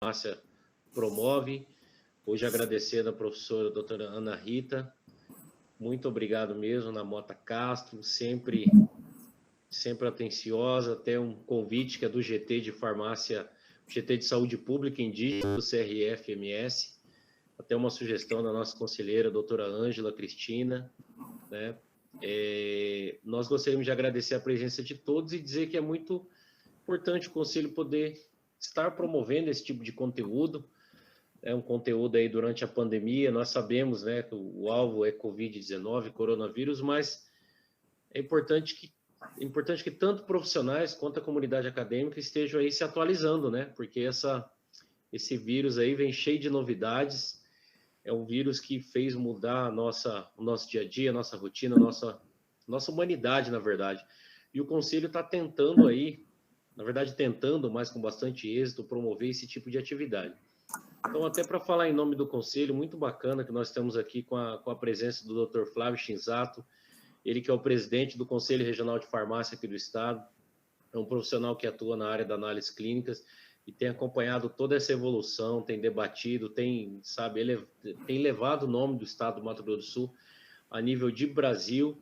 farmácia promove. Hoje agradecendo a professora doutora Ana Rita. Muito obrigado mesmo, Ana Mota Castro, sempre atenciosa, até um convite que é do GT de Farmácia, GT de Saúde Pública Indígena, do CRF-MS, até uma sugestão da nossa conselheira, doutora Ângela Cristina, né? Nós gostaríamos de agradecer a presença de todos e dizer que é muito importante o Conselho poder estar promovendo esse tipo de conteúdo. É um conteúdo aí durante a pandemia, nós sabemos, né, que o alvo é Covid-19, coronavírus, mas é importante que tanto profissionais quanto a comunidade acadêmica estejam aí se atualizando, né, porque esse vírus aí vem cheio de novidades, é um vírus que fez mudar o nosso dia a dia, a nossa rotina, nossa humanidade, na verdade. E o Conselho está tentando aí, na verdade tentando, mas com bastante êxito, promover esse tipo de atividade. Então, até para falar em nome do Conselho, muito bacana que nós estamos aqui com a presença do Dr. Flávio Shinzato, ele que é o presidente do Conselho Regional de Farmácia aqui do Estado, é um profissional que atua na área da análise clínicas e tem acompanhado toda essa evolução, tem debatido, tem levado o nome do Estado do Mato Grosso do Sul a nível de Brasil,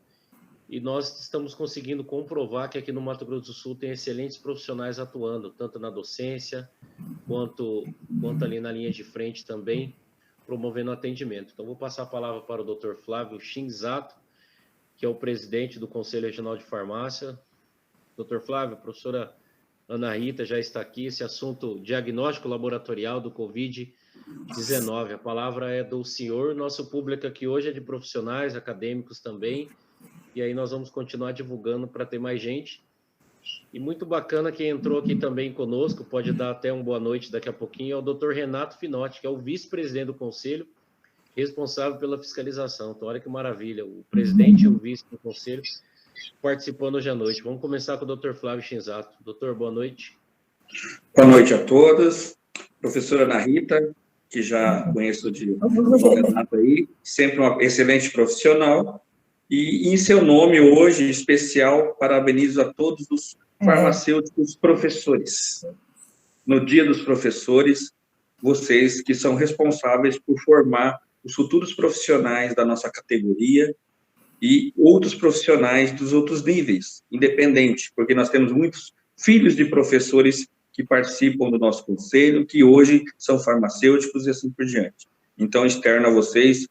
e nós estamos conseguindo comprovar que aqui no Mato Grosso do Sul tem excelentes profissionais atuando, tanto na docência, quanto ali na linha de frente também, promovendo atendimento. Então, vou passar a palavra para o Dr. Flávio Shinzato, que é o presidente do Conselho Regional de Farmácia. Dr. Flávio, a professora Ana Rita já está aqui, esse assunto diagnóstico laboratorial do Covid-19. A palavra é do senhor, nosso público aqui hoje é de profissionais, acadêmicos também, e aí nós vamos continuar divulgando para ter mais gente. E muito bacana quem entrou aqui também conosco, pode dar até uma boa noite daqui a pouquinho, é o Dr. Renato Finotti, que é o vice-presidente do Conselho, responsável pela fiscalização. Então, olha que maravilha, o presidente e o vice do Conselho participando hoje à noite. Vamos começar com o Dr. Flávio Shinzato. Doutor, boa noite. Boa noite a todos. Professora Ana Rita, que já conheço de Renato aí, sempre uma excelente profissional. E em seu nome, hoje, especial, parabenizo a todos os farmacêuticos professores. No Dia dos Professores, vocês que são responsáveis por formar os futuros profissionais da nossa categoria e outros profissionais dos outros níveis, independente, porque nós temos muitos filhos de professores que participam do nosso conselho, que hoje são farmacêuticos e assim por diante. Então, externo a vocês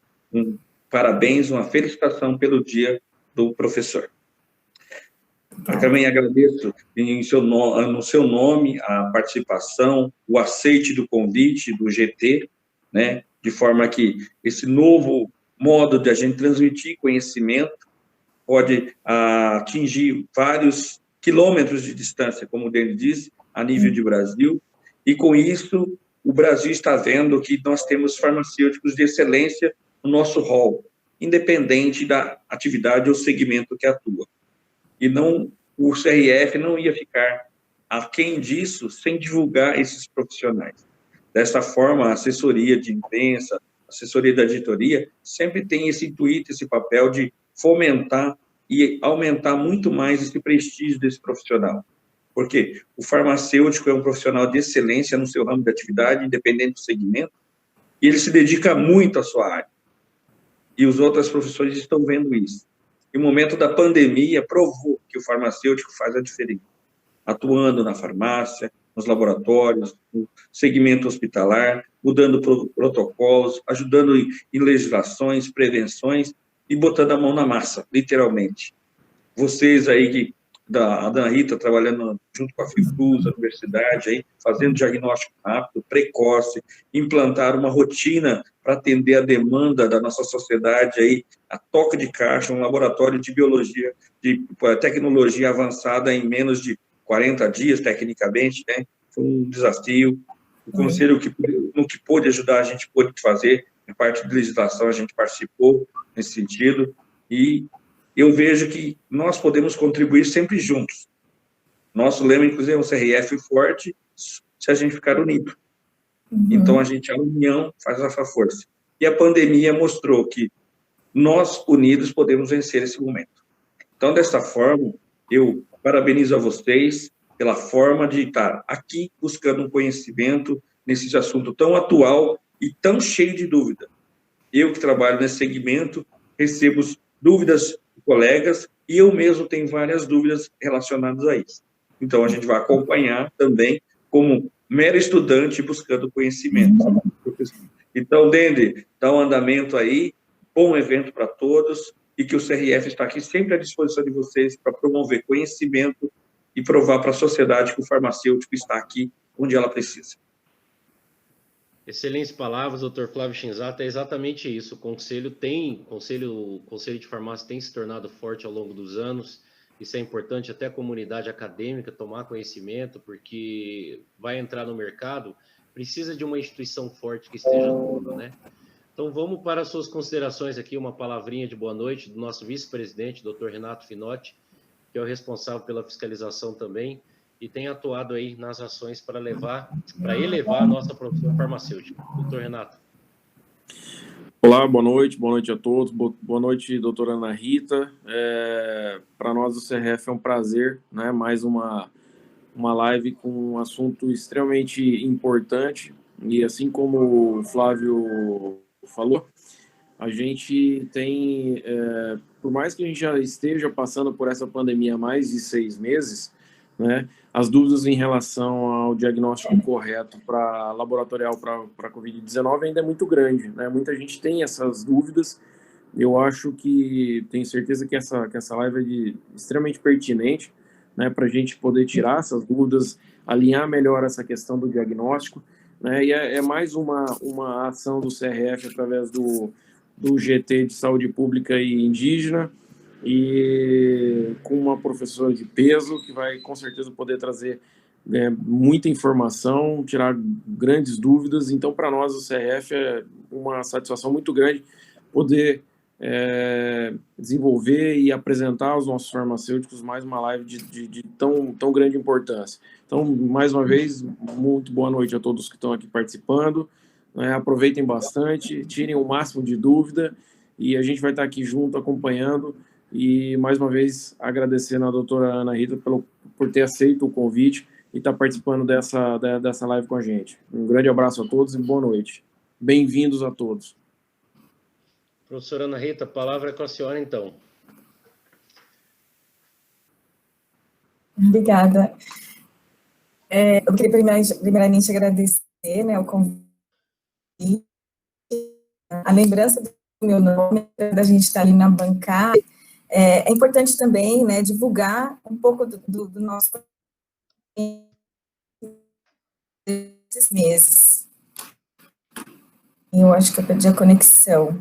parabéns, uma felicitação pelo Dia do Professor. Eu também agradeço no seu nome a participação, o aceite do convite do GT, né, de forma que esse novo modo de a gente transmitir conhecimento pode atingir vários quilômetros de distância, como o Dene disse, a nível de Brasil, e com isso o Brasil está vendo que nós temos farmacêuticos de excelência no nosso rol, independente da atividade ou segmento que atua. E o CRF não ia ficar aquém disso sem divulgar esses profissionais. Dessa forma, a assessoria de imprensa, a assessoria da editoria, sempre tem esse intuito, esse papel de fomentar e aumentar muito mais esse prestígio desse profissional. Porque o farmacêutico é um profissional de excelência no seu ramo de atividade, independente do segmento, e ele se dedica muito à sua área. E os outros professores estão vendo isso. E o momento da pandemia provou que o farmacêutico faz a diferença, atuando na farmácia, nos laboratórios, no segmento hospitalar, mudando protocolos, ajudando em legislações, prevenções e botando a mão na massa, literalmente. Vocês aí da Ana Rita, trabalhando junto com a Fiocruz, a universidade, aí, fazendo diagnóstico rápido, precoce, implantar uma rotina para atender a demanda da nossa sociedade, aí, a toque de caixa, um laboratório de biologia, de tecnologia avançada em menos de 40 dias, tecnicamente, né? Foi um desafio. O Conselho, no que pôde ajudar, a gente pôde fazer, em parte de legislação, a gente participou nesse sentido, e eu vejo que nós podemos contribuir sempre juntos. Nosso lema, inclusive, é um CRF forte, se a gente ficar unido. Então, a união faz a força. E a pandemia mostrou que nós, unidos, podemos vencer esse momento. Então, dessa forma, eu parabenizo a vocês pela forma de estar aqui buscando um conhecimento nesse assunto tão atual e tão cheio de dúvida. Eu que trabalho nesse segmento, recebo dúvidas de colegas e eu mesmo tenho várias dúvidas relacionadas a isso. Então, a gente vai acompanhar também como mero estudante buscando conhecimento. Então, Dende, dá um andamento aí, bom evento para todos, e que o CRF está aqui sempre à disposição de vocês para promover conhecimento e provar para a sociedade que o farmacêutico está aqui onde ela precisa. Excelentes palavras, doutor Flávio Shinzata, é exatamente isso. O conselho de farmácia tem se tornado forte ao longo dos anos. Isso é importante até a comunidade acadêmica tomar conhecimento, porque vai entrar no mercado, precisa de uma instituição forte que esteja junto, né? Então vamos para as suas considerações aqui, uma palavrinha de boa noite do nosso vice-presidente, doutor Renato Finotti, que é o responsável pela fiscalização também, e tem atuado aí nas ações para elevar a nossa profissão farmacêutica. Doutor Renato. Olá, boa noite a todos, boa noite, doutora Ana Rita. Para nós do CRF é um prazer, né? Mais uma live com um assunto extremamente importante, e assim como o Flávio falou, a gente tem, por mais que a gente já esteja passando por essa pandemia há mais de 6 meses, né, as dúvidas em relação ao diagnóstico correto laboratorial para a Covid-19 ainda é muito grande, né? Muita gente tem essas dúvidas. Eu acho que, tenho certeza que essa live é extremamente pertinente, né, para a gente poder tirar essas dúvidas, alinhar melhor essa questão do diagnóstico, né? E é mais uma ação do CRF através do GT de Saúde Pública e Indígena, e com uma professora de peso que vai com certeza poder trazer muita informação, tirar grandes dúvidas. Então, para nós, o CRF é uma satisfação muito grande poder desenvolver e apresentar aos nossos farmacêuticos mais uma live de tão grande importância. Então, mais uma vez, muito boa noite a todos que estão aqui participando, né? Aproveitem bastante, tirem o máximo de dúvida, e a gente vai estar aqui junto acompanhando. E, mais uma vez, agradecendo a doutora Ana Rita por ter aceito o convite e estar participando dessa live com a gente. Um grande abraço a todos e boa noite. Bem-vindos a todos. Professora Ana Rita, a palavra é com a senhora, então. Obrigada. Eu queria primeiramente agradecer, né, o convite, a lembrança do meu nome, da gente estar ali na bancada. É importante também, né, divulgar um pouco do nosso esses meses. Eu acho que eu perdi a conexão.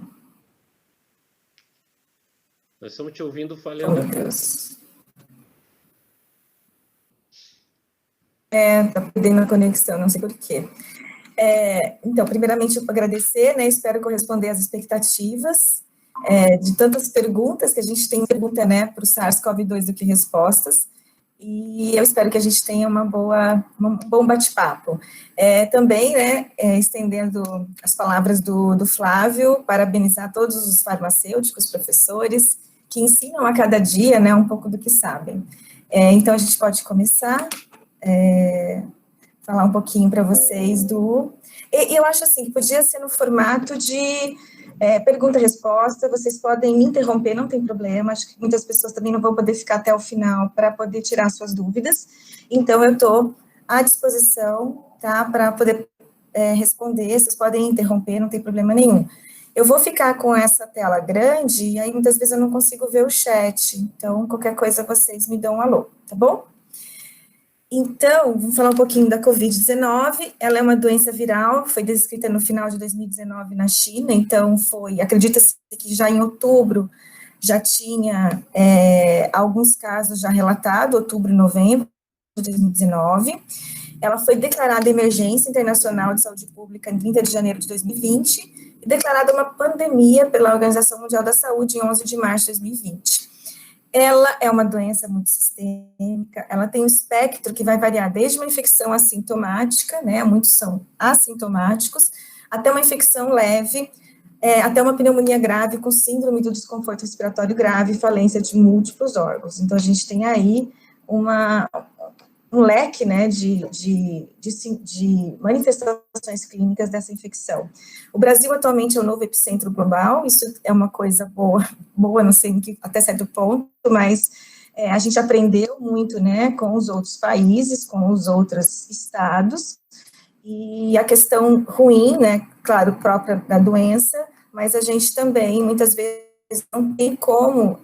Nós estamos te ouvindo falhando. Oh, meu Deus. Tá perdendo a conexão, não sei por quê. Então, primeiramente, eu agradecer, né, espero corresponder às expectativas de tantas perguntas, que a gente tem pergunta, né, para o SARS-CoV-2 do que respostas, e eu espero que a gente tenha um bom bate-papo. Também, né, estendendo as palavras do Flávio, parabenizar todos os farmacêuticos, professores, que ensinam a cada dia, né, um pouco do que sabem. Então, a gente pode começar, falar um pouquinho para vocês eu acho assim, que podia ser no formato de pergunta-resposta, vocês podem me interromper, não tem problema, acho que muitas pessoas também não vão poder ficar até o final para poder tirar suas dúvidas, então eu estou à disposição, tá, para poder responder, vocês podem interromper, não tem problema nenhum. Eu vou ficar com essa tela grande, e aí muitas vezes eu não consigo ver o chat, então qualquer coisa vocês me dão um alô, tá bom? Então, vamos falar um pouquinho da Covid-19, ela é uma doença viral, foi descrita no final de 2019 na China, então acredita-se que já em outubro já tinha alguns casos já relatados, outubro e novembro de 2019, ela foi declarada emergência internacional de saúde pública em 30 de janeiro de 2020, e declarada uma pandemia pela Organização Mundial da Saúde em 11 de março de 2020. Ela é uma doença muito sistêmica, ela tem um espectro que vai variar desde uma infecção assintomática, né, muitos são assintomáticos, até uma infecção leve, até uma pneumonia grave com síndrome do desconforto respiratório grave e falência de múltiplos órgãos. Então, a gente tem aí leque, né, de manifestações clínicas dessa infecção. O Brasil atualmente é o novo epicentro global, isso é uma coisa boa, não sei até certo ponto, mas a gente aprendeu muito, né, com os outros países, com os outros estados, e a questão ruim, né, claro, própria da doença, mas a gente também, muitas vezes, não tem como,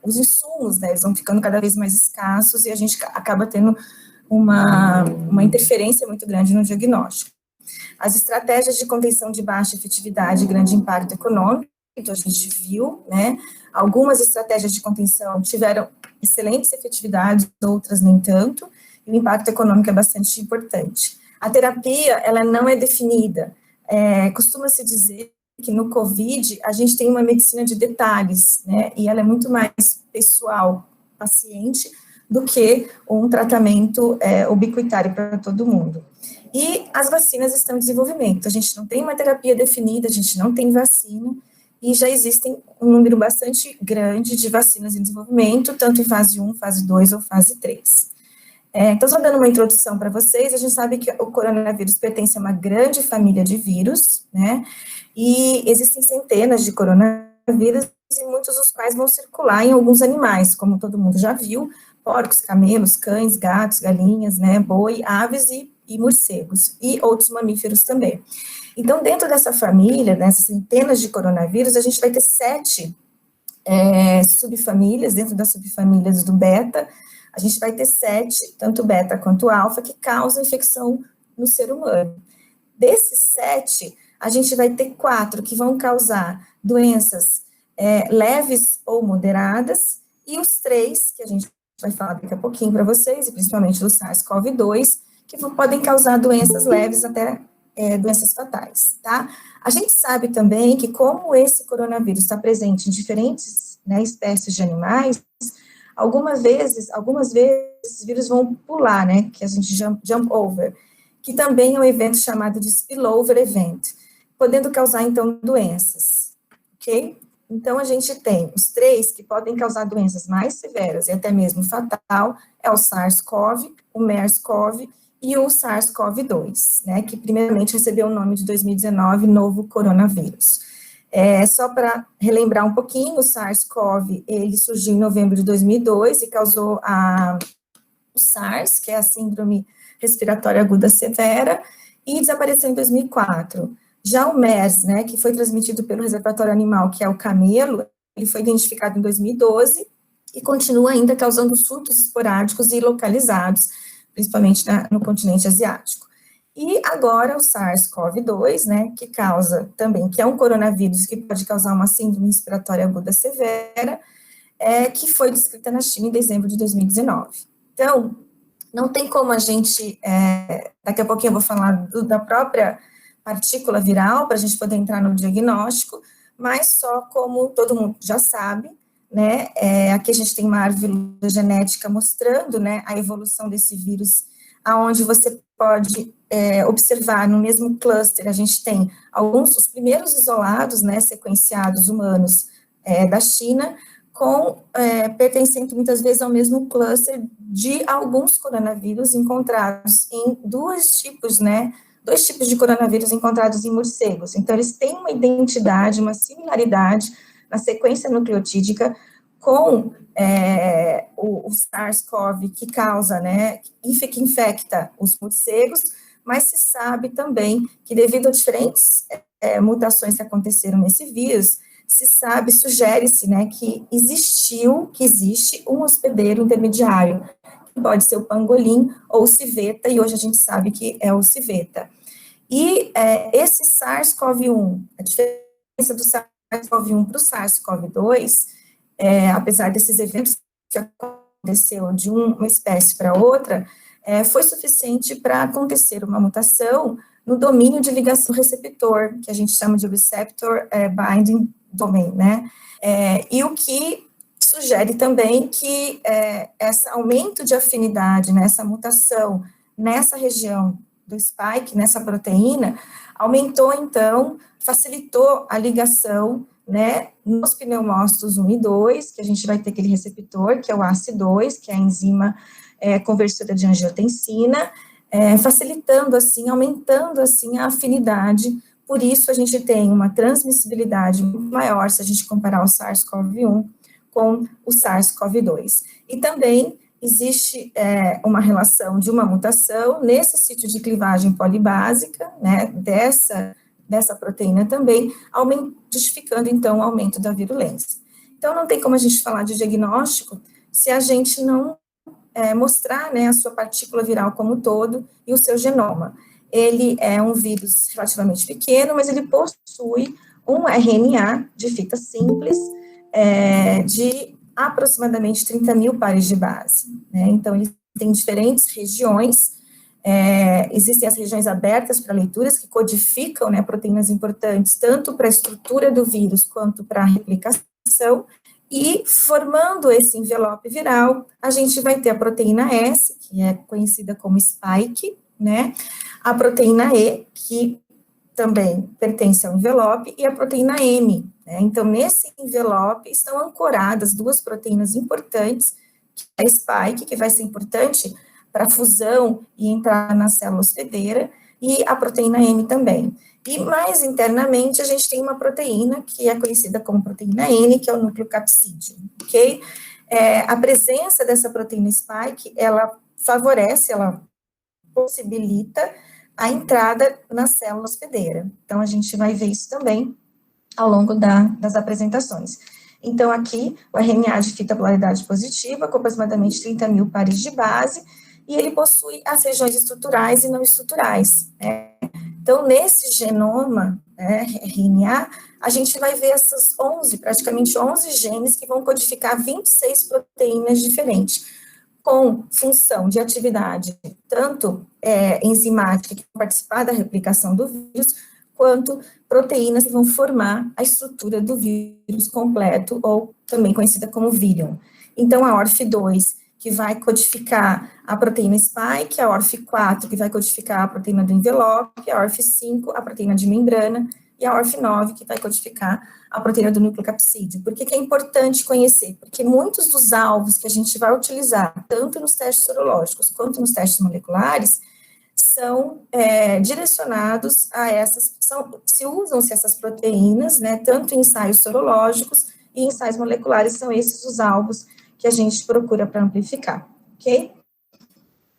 os insumos, né, eles vão ficando cada vez mais escassos e a gente acaba tendo uma interferência muito grande no diagnóstico. As estratégias de contenção de baixa efetividade e grande impacto econômico, então a gente viu, né, algumas estratégias de contenção tiveram excelentes efetividades, outras nem tanto, e o impacto econômico é bastante importante. A terapia, ela não é definida, costuma-se dizer que no COVID a gente tem uma medicina de detalhes, né, e ela é muito mais pessoal, paciente, do que um tratamento ubiquitário para todo mundo. E as vacinas estão em desenvolvimento, a gente não tem uma terapia definida, a gente não tem vacina, e já existem um número bastante grande de vacinas em desenvolvimento, tanto em fase 1, fase 2 ou fase 3. Então, só dando uma introdução para vocês, a gente sabe que o coronavírus pertence a uma grande família de vírus, né, e existem centenas de coronavírus, e muitos dos quais vão circular em alguns animais, como todo mundo já viu, porcos, camelos, cães, gatos, galinhas, né, boi, aves e morcegos, e outros mamíferos também. Então, dentro dessa família, nessas centenas de coronavírus, a gente vai ter 7 subfamílias, dentro das subfamílias do beta, a gente vai ter 7, tanto beta quanto alfa, que causam infecção no ser humano. Desses 7, a gente vai ter 4 que vão causar doenças leves ou moderadas, e os 3, que a gente vai falar daqui a pouquinho para vocês, e principalmente do SARS-CoV-2, que podem causar doenças leves até doenças fatais, tá? A gente sabe também que como esse coronavírus está presente em diferentes, né, espécies de animais, algumas vezes esses vírus vão pular, né, que a gente jump over, que também é um evento chamado de spillover event, podendo causar, então, doenças, ok? Então, a gente tem os 3 que podem causar doenças mais severas e até mesmo fatal, é o SARS-CoV, o MERS-CoV e o SARS-CoV-2, né, que primeiramente recebeu o nome de 2019, novo coronavírus. Só para relembrar um pouquinho, o SARS-CoV, ele surgiu em novembro de 2002 e causou o SARS, que é a síndrome respiratória aguda severa, e desapareceu em 2004. Já o MERS, né, que foi transmitido pelo reservatório animal, que é o camelo, ele foi identificado em 2012 e continua ainda causando surtos esporádicos e localizados, principalmente no continente asiático. E agora o SARS-CoV-2, né, que causa também, que é um coronavírus que pode causar uma síndrome respiratória aguda severa, que foi descrita na China em dezembro de 2019. Então, não tem como a gente, daqui a pouquinho eu vou falar da própria partícula viral, para a gente poder entrar no diagnóstico, mas só como todo mundo já sabe, né, aqui a gente tem uma árvore genética mostrando, né, a evolução desse vírus, aonde você pode observar no mesmo cluster, a gente tem os primeiros isolados, né, sequenciados humanos da China, pertencendo muitas vezes ao mesmo cluster de alguns coronavírus encontrados em dois tipos de coronavírus encontrados em morcegos. Então, eles têm uma identidade, uma similaridade na sequência nucleotídica com o SARS-CoV, que causa, né, que infecta os morcegos, mas se sabe também que devido a diferentes mutações que aconteceram nesse vírus, sugere-se, né, que existe um hospedeiro intermediário, que pode ser o pangolim ou o civeta, e hoje a gente sabe que é o civeta. E esse SARS-CoV-1, a diferença do SARS-CoV-1 para o SARS-CoV-2, apesar desses eventos que aconteceu de uma espécie para outra, foi suficiente para acontecer uma mutação no domínio de ligação receptor, que a gente chama de receptor binding domain, né? E o que sugere também que esse aumento de afinidade, né, essa mutação nessa região do spike, nessa proteína, aumentou, então, facilitou a ligação, né, nos pneumócitos 1 e 2, que a gente vai ter aquele receptor, que é o ACE2, que é a enzima conversora de angiotensina, facilitando, assim, aumentando, assim, a afinidade. Por isso, a gente tem uma transmissibilidade muito maior se a gente comparar o SARS-CoV-1 com o SARS-CoV-2. E também existe uma relação de uma mutação nesse sítio de clivagem polibásica, né, dessa proteína também, justificando, então, o aumento da virulência. Então, não tem como a gente falar de diagnóstico se a gente não mostrar, né, a sua partícula viral como um todo e o seu genoma. Ele é um vírus relativamente pequeno, mas ele possui um RNA de fita simples de aproximadamente 30 mil pares de base, né? Então, ele tem diferentes regiões, existem as regiões abertas para leituras, que codificam, né, proteínas importantes, tanto para a estrutura do vírus, quanto para a replicação, e formando esse envelope viral, a gente vai ter a proteína S, que é conhecida como spike, né, a proteína E, que também pertence ao envelope, e a proteína M, né? Então, nesse envelope estão ancoradas duas proteínas importantes, que é a spike, que vai ser importante para a fusão e entrar na célula hospedeira, e a proteína M também. E mais internamente, a gente tem uma proteína que é conhecida como proteína N, que é o núcleo capsídeo, ok? A presença dessa proteína spike, ela favorece, ela possibilita a entrada na célula hospedeira. Então, a gente vai ver isso também ao longo das apresentações. Então, aqui, o RNA de fita polaridade positiva, com aproximadamente 30 mil pares de base, e ele possui as regiões estruturais e não estruturais, né? Então, nesse genoma, RNA, a gente vai ver essas praticamente 11 genes que vão codificar 26 proteínas diferentes, com função de atividade, tanto enzimática, que vão participar da replicação do vírus, quanto proteínas que vão formar a estrutura do vírus completo, ou também conhecida como virion. Então, a ORF2, que vai codificar a proteína spike, a ORF4, que vai codificar a proteína do envelope, a ORF5, a proteína de membrana, e a ORF9, que vai codificar a proteína do núcleo capsídeo. Por que é importante conhecer? Porque muitos dos alvos que a gente vai utilizar, tanto nos testes sorológicos quanto nos testes moleculares, são direcionados a se usam-se essas proteínas, né, tanto em ensaios sorológicos e ensaios moleculares, são esses os alvos que a gente procura para amplificar, ok?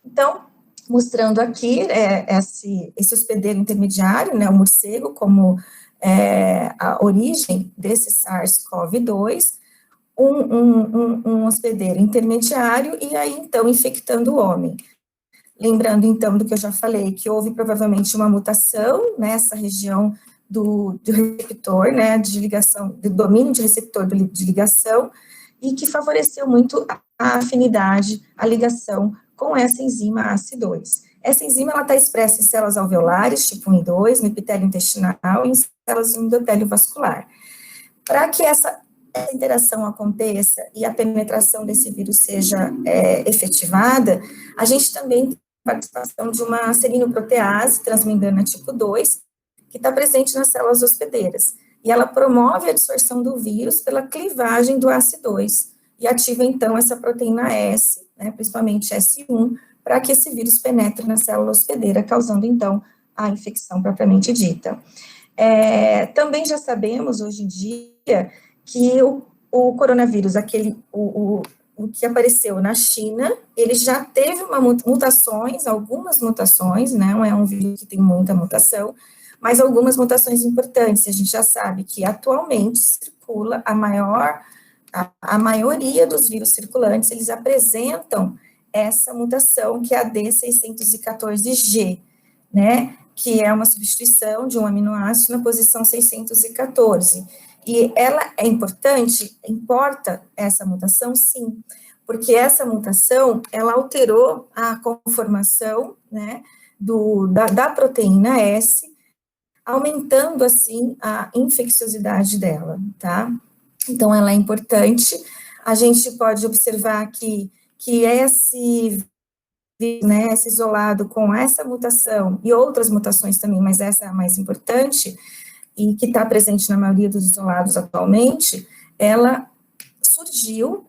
Então, mostrando aqui esse hospedeiro intermediário, né, o morcego, como a origem desse SARS-CoV-2, um hospedeiro intermediário, e aí, então, infectando o homem. Lembrando, então, do que eu já falei, que houve provavelmente uma mutação nessa região do receptor, né, de ligação, do domínio de receptor de ligação, e que favoreceu muito a afinidade, a ligação com essa enzima ACE2. Essa enzima, ela está expressa em células alveolares, tipo 1 e 2, no epitélio intestinal e em células do endotélio vascular. Para que essa interação aconteça e a penetração desse vírus seja efetivada, a gente também tem a participação de uma serinoprotease transmembrana tipo 2, que está presente nas células hospedeiras. E ela promove a absorção do vírus pela clivagem do ACE2, e ativa, então, essa proteína S, né, principalmente S1, para que esse vírus penetre na célula hospedeira, causando, então, a infecção propriamente dita. Também já sabemos, hoje em dia, que o coronavírus, o que apareceu na China, ele já teve algumas mutações, né, não é um vírus que tem muita mutação, mas algumas mutações importantes. A gente já sabe que atualmente circula a maioria dos vírus circulantes, eles apresentam essa mutação, que é a D614G, né, que é uma substituição de um aminoácido na posição 614. E ela é importante? Importa essa mutação? Sim, porque essa mutação, ela alterou a conformação, né, da proteína S, aumentando, assim, a infecciosidade dela, tá? Então, ela é importante. A gente pode observar que esse isolado com essa mutação, e outras mutações também, mas essa é a mais importante, e que está presente na maioria dos isolados atualmente, ela surgiu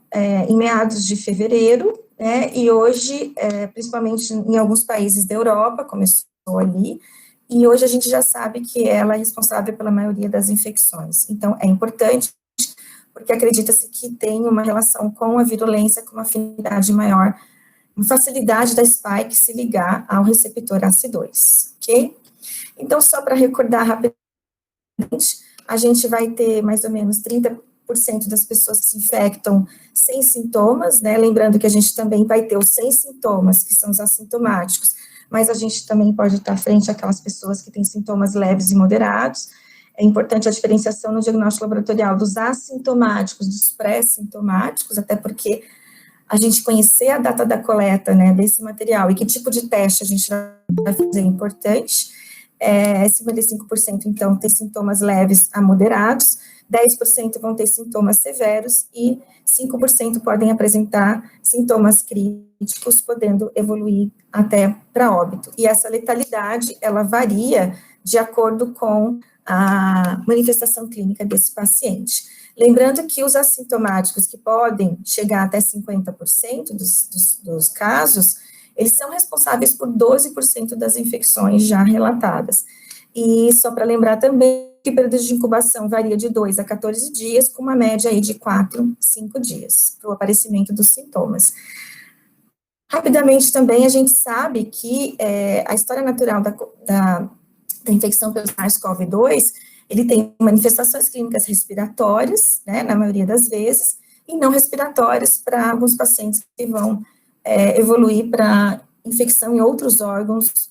em meados de fevereiro né, e hoje, principalmente em alguns países da Europa, começou ali, e hoje a gente já sabe que ela é responsável pela maioria das infecções. Então, é importante, porque acredita-se que tem uma relação com a virulência, com uma afinidade maior, uma facilidade da spike se ligar ao receptor ACE2, ok? Então, só para recordar rapidamente, a gente vai ter mais ou menos 30% das pessoas que se infectam sem sintomas, né? Lembrando que a gente também vai ter os sem sintomas, que são os assintomáticos, mas a gente também pode estar frente àquelas pessoas que têm sintomas leves e moderados. É importante a diferenciação no diagnóstico laboratorial dos assintomáticos, dos pré-sintomáticos, até porque a gente conhecer a data da coleta, né, desse material e que tipo de teste a gente vai fazer é importante. 55%, então, tem sintomas leves a moderados, 10% vão ter sintomas severos e 5% podem apresentar sintomas críticos, podendo evoluir até para óbito. E essa letalidade, ela varia de acordo com a manifestação clínica desse paciente. Lembrando que os assintomáticos, que podem chegar até 50% dos casos, eles são responsáveis por 12% das infecções já relatadas. E só para lembrar também que o período de incubação varia de 2 a 14 dias, com uma média aí de 4 a 5 dias, para o aparecimento dos sintomas. Rapidamente também, a gente sabe que a história natural da infecção pelo SARS-CoV-2, ele tem manifestações clínicas respiratórias, né, na maioria das vezes, e não respiratórias para alguns pacientes que vão evoluir para infecção em outros órgãos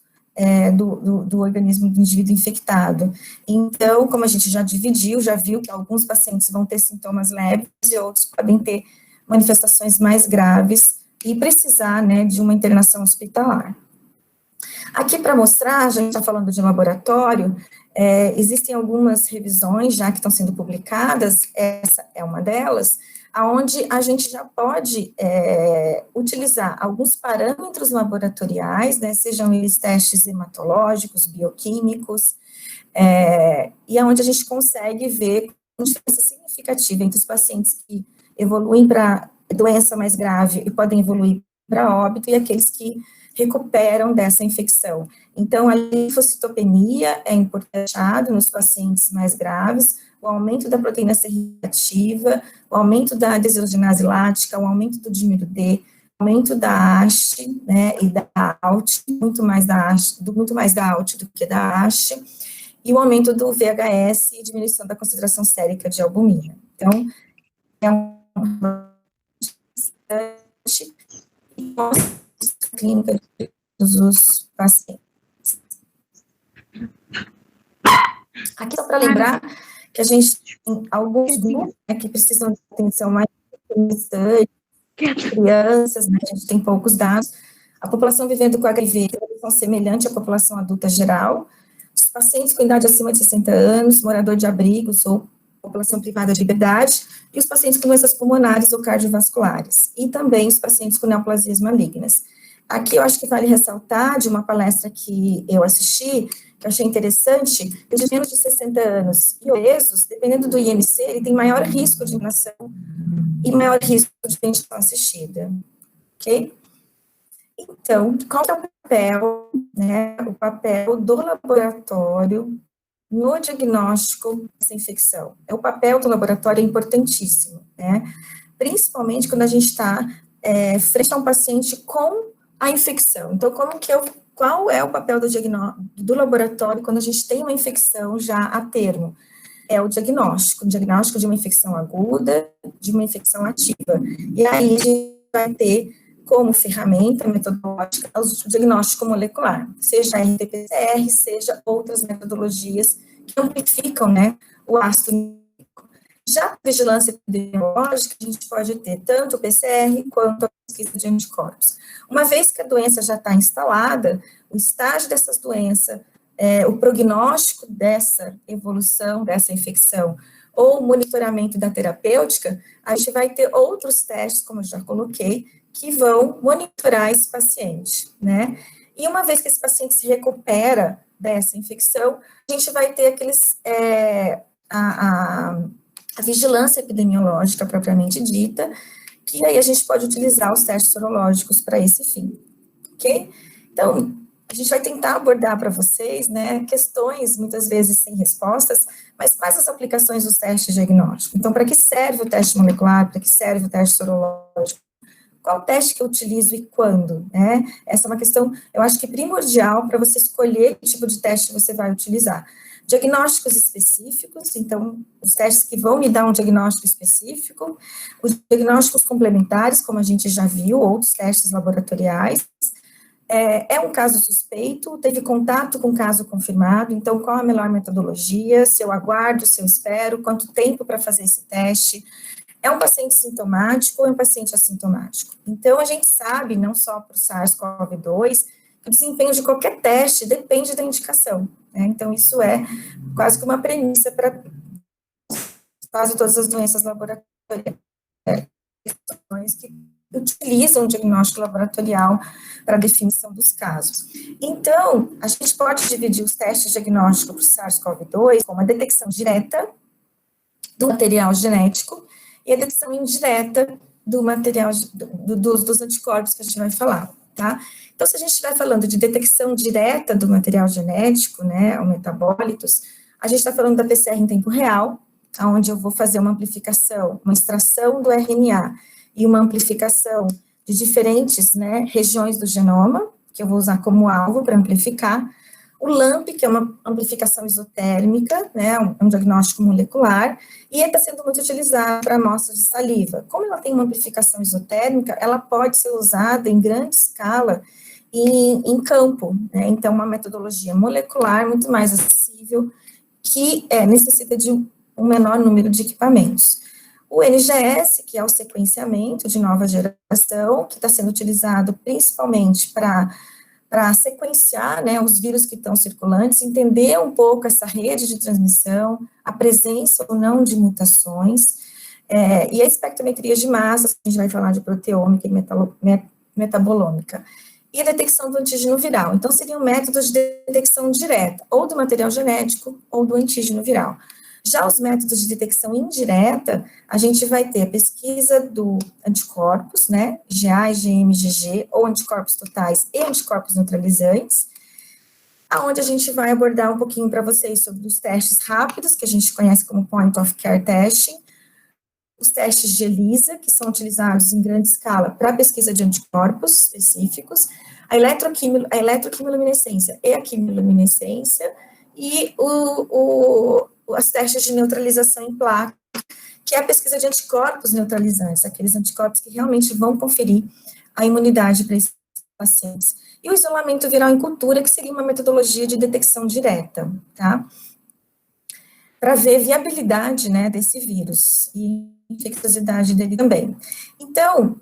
do organismo do indivíduo infectado. Então, como a gente já dividiu, já viu que alguns pacientes vão ter sintomas leves e outros podem ter manifestações mais graves e precisar, né, de uma internação hospitalar. Aqui para mostrar, a gente está falando de laboratório, existem algumas revisões já que estão sendo publicadas, essa é uma delas, onde a gente já pode utilizar alguns parâmetros laboratoriais, né, sejam eles testes hematológicos, bioquímicos, e onde a gente consegue ver uma diferença significativa entre os pacientes que evoluem para doença mais grave e podem evoluir para óbito, e aqueles que recuperam dessa infecção. Então, a linfocitopenia é importante nos pacientes mais graves, o aumento da proteína C reativa, o aumento da desilogenase lática, o aumento do dímero D, o aumento da AST, né, e da ALT, muito mais da ALT do que da AST, e o aumento do VHS e diminuição da concentração sérica de albumina. Então, é um clínica de todos os pacientes. Aqui só para lembrar que a gente tem alguns grupos, né, que precisam de atenção mais importante, crianças, né, a gente tem poucos dados. A população vivendo com HIV é semelhante à população adulta geral. Os pacientes com idade acima de 60 anos, morador de abrigos ou população privada de liberdade, e os pacientes com doenças pulmonares ou cardiovasculares, e também os pacientes com neoplasias malignas. Aqui eu acho que vale ressaltar de uma palestra que eu assisti, que eu achei interessante, que os de menos de 60 anos e obesos, dependendo do IMC, ele tem maior risco de internação e maior risco de ventilação assistida, ok? Então, qual é o papel, né, o papel do laboratório no diagnóstico dessa infecção? O papel do laboratório é importantíssimo, né? Principalmente quando a gente está frente a um paciente com a infecção. Então, qual é o papel do laboratório quando a gente tem uma infecção já a termo? É o diagnóstico de uma infecção aguda, de uma infecção ativa. E aí a gente vai ter como ferramenta metodológica o diagnóstico molecular, seja RT-PCR, seja outras metodologias que amplificam, né, o ácido nítrico. Já a vigilância epidemiológica, a gente pode ter tanto o PCR quanto a pesquisa de anticorpos. Uma vez que a doença já está instalada, o estágio dessas doenças, o prognóstico dessa evolução, dessa infecção, ou o monitoramento da terapêutica, a gente vai ter outros testes, como eu já coloquei, que vão monitorar esse paciente, né? E uma vez que esse paciente se recupera dessa infecção, a gente vai ter a vigilância epidemiológica propriamente dita, que aí a gente pode utilizar os testes sorológicos para esse fim, ok? Então, a gente vai tentar abordar para vocês, né, questões muitas vezes sem respostas, mas quais as aplicações dos testes diagnósticos? Então, para que serve o teste molecular, para que serve o teste sorológico? Qual teste que eu utilizo e quando, né? Essa é uma questão, eu acho que primordial para você escolher que tipo de teste você vai utilizar. Diagnósticos específicos, então, os testes que vão me dar um diagnóstico específico, os diagnósticos complementares, como a gente já viu, outros testes laboratoriais. É um caso suspeito, teve contato com caso confirmado, então qual a melhor metodologia, se eu aguardo, se eu espero, quanto tempo para fazer esse teste, é um paciente sintomático ou é um paciente assintomático? Então, a gente sabe, não só para o SARS-CoV-2, que o desempenho de qualquer teste depende da indicação, né? Então, isso é quase que uma premissa para quase todas as doenças laboratoriais, que utilizam o diagnóstico laboratorial para a definição dos casos. Então, a gente pode dividir os testes diagnósticos para o SARS-CoV-2 como a detecção direta do material genético e a detecção indireta do material, dos anticorpos que a gente vai falar, tá? Então, se a gente estiver falando de detecção direta do material genético, né, ou metabólitos, a gente está falando da PCR em tempo real, onde eu vou fazer uma amplificação, uma extração do RNA e uma amplificação de diferentes, né, regiões do genoma, que eu vou usar como alvo para amplificar. O LAMP, que é uma amplificação isotérmica, né, um diagnóstico molecular, e está sendo muito utilizado para amostras de saliva. Como ela tem uma amplificação isotérmica, ela pode ser usada em grande escala em campo, né, então uma metodologia molecular muito mais acessível, que necessita de um menor número de equipamentos. O NGS, que é o sequenciamento de nova geração, que está sendo utilizado principalmente para sequenciar, né, os vírus que estão circulantes, entender um pouco essa rede de transmissão, a presença ou não de mutações, e a espectrometria de massas, que a gente vai falar de proteômica e metabolômica, e a detecção do antígeno viral. Então, seriam métodos de detecção direta, ou do material genético, ou do antígeno viral. Já os métodos de detecção indireta, a gente vai ter a pesquisa do anticorpos, né, IgA, IgM, IgG, ou anticorpos totais e anticorpos neutralizantes, aonde a gente vai abordar um pouquinho para vocês sobre os testes rápidos, que a gente conhece como point of care testing, os testes de ELISA, que são utilizados em grande escala para pesquisa de anticorpos específicos, a eletroquimiluminescência e a quimiluminescência, e as testes de neutralização em placa, que é a pesquisa de anticorpos neutralizantes, aqueles anticorpos que realmente vão conferir a imunidade para esses pacientes. E o isolamento viral em cultura, que seria uma metodologia de detecção direta, tá? Para ver viabilidade, né, desse vírus e infectiosidade dele também. Então,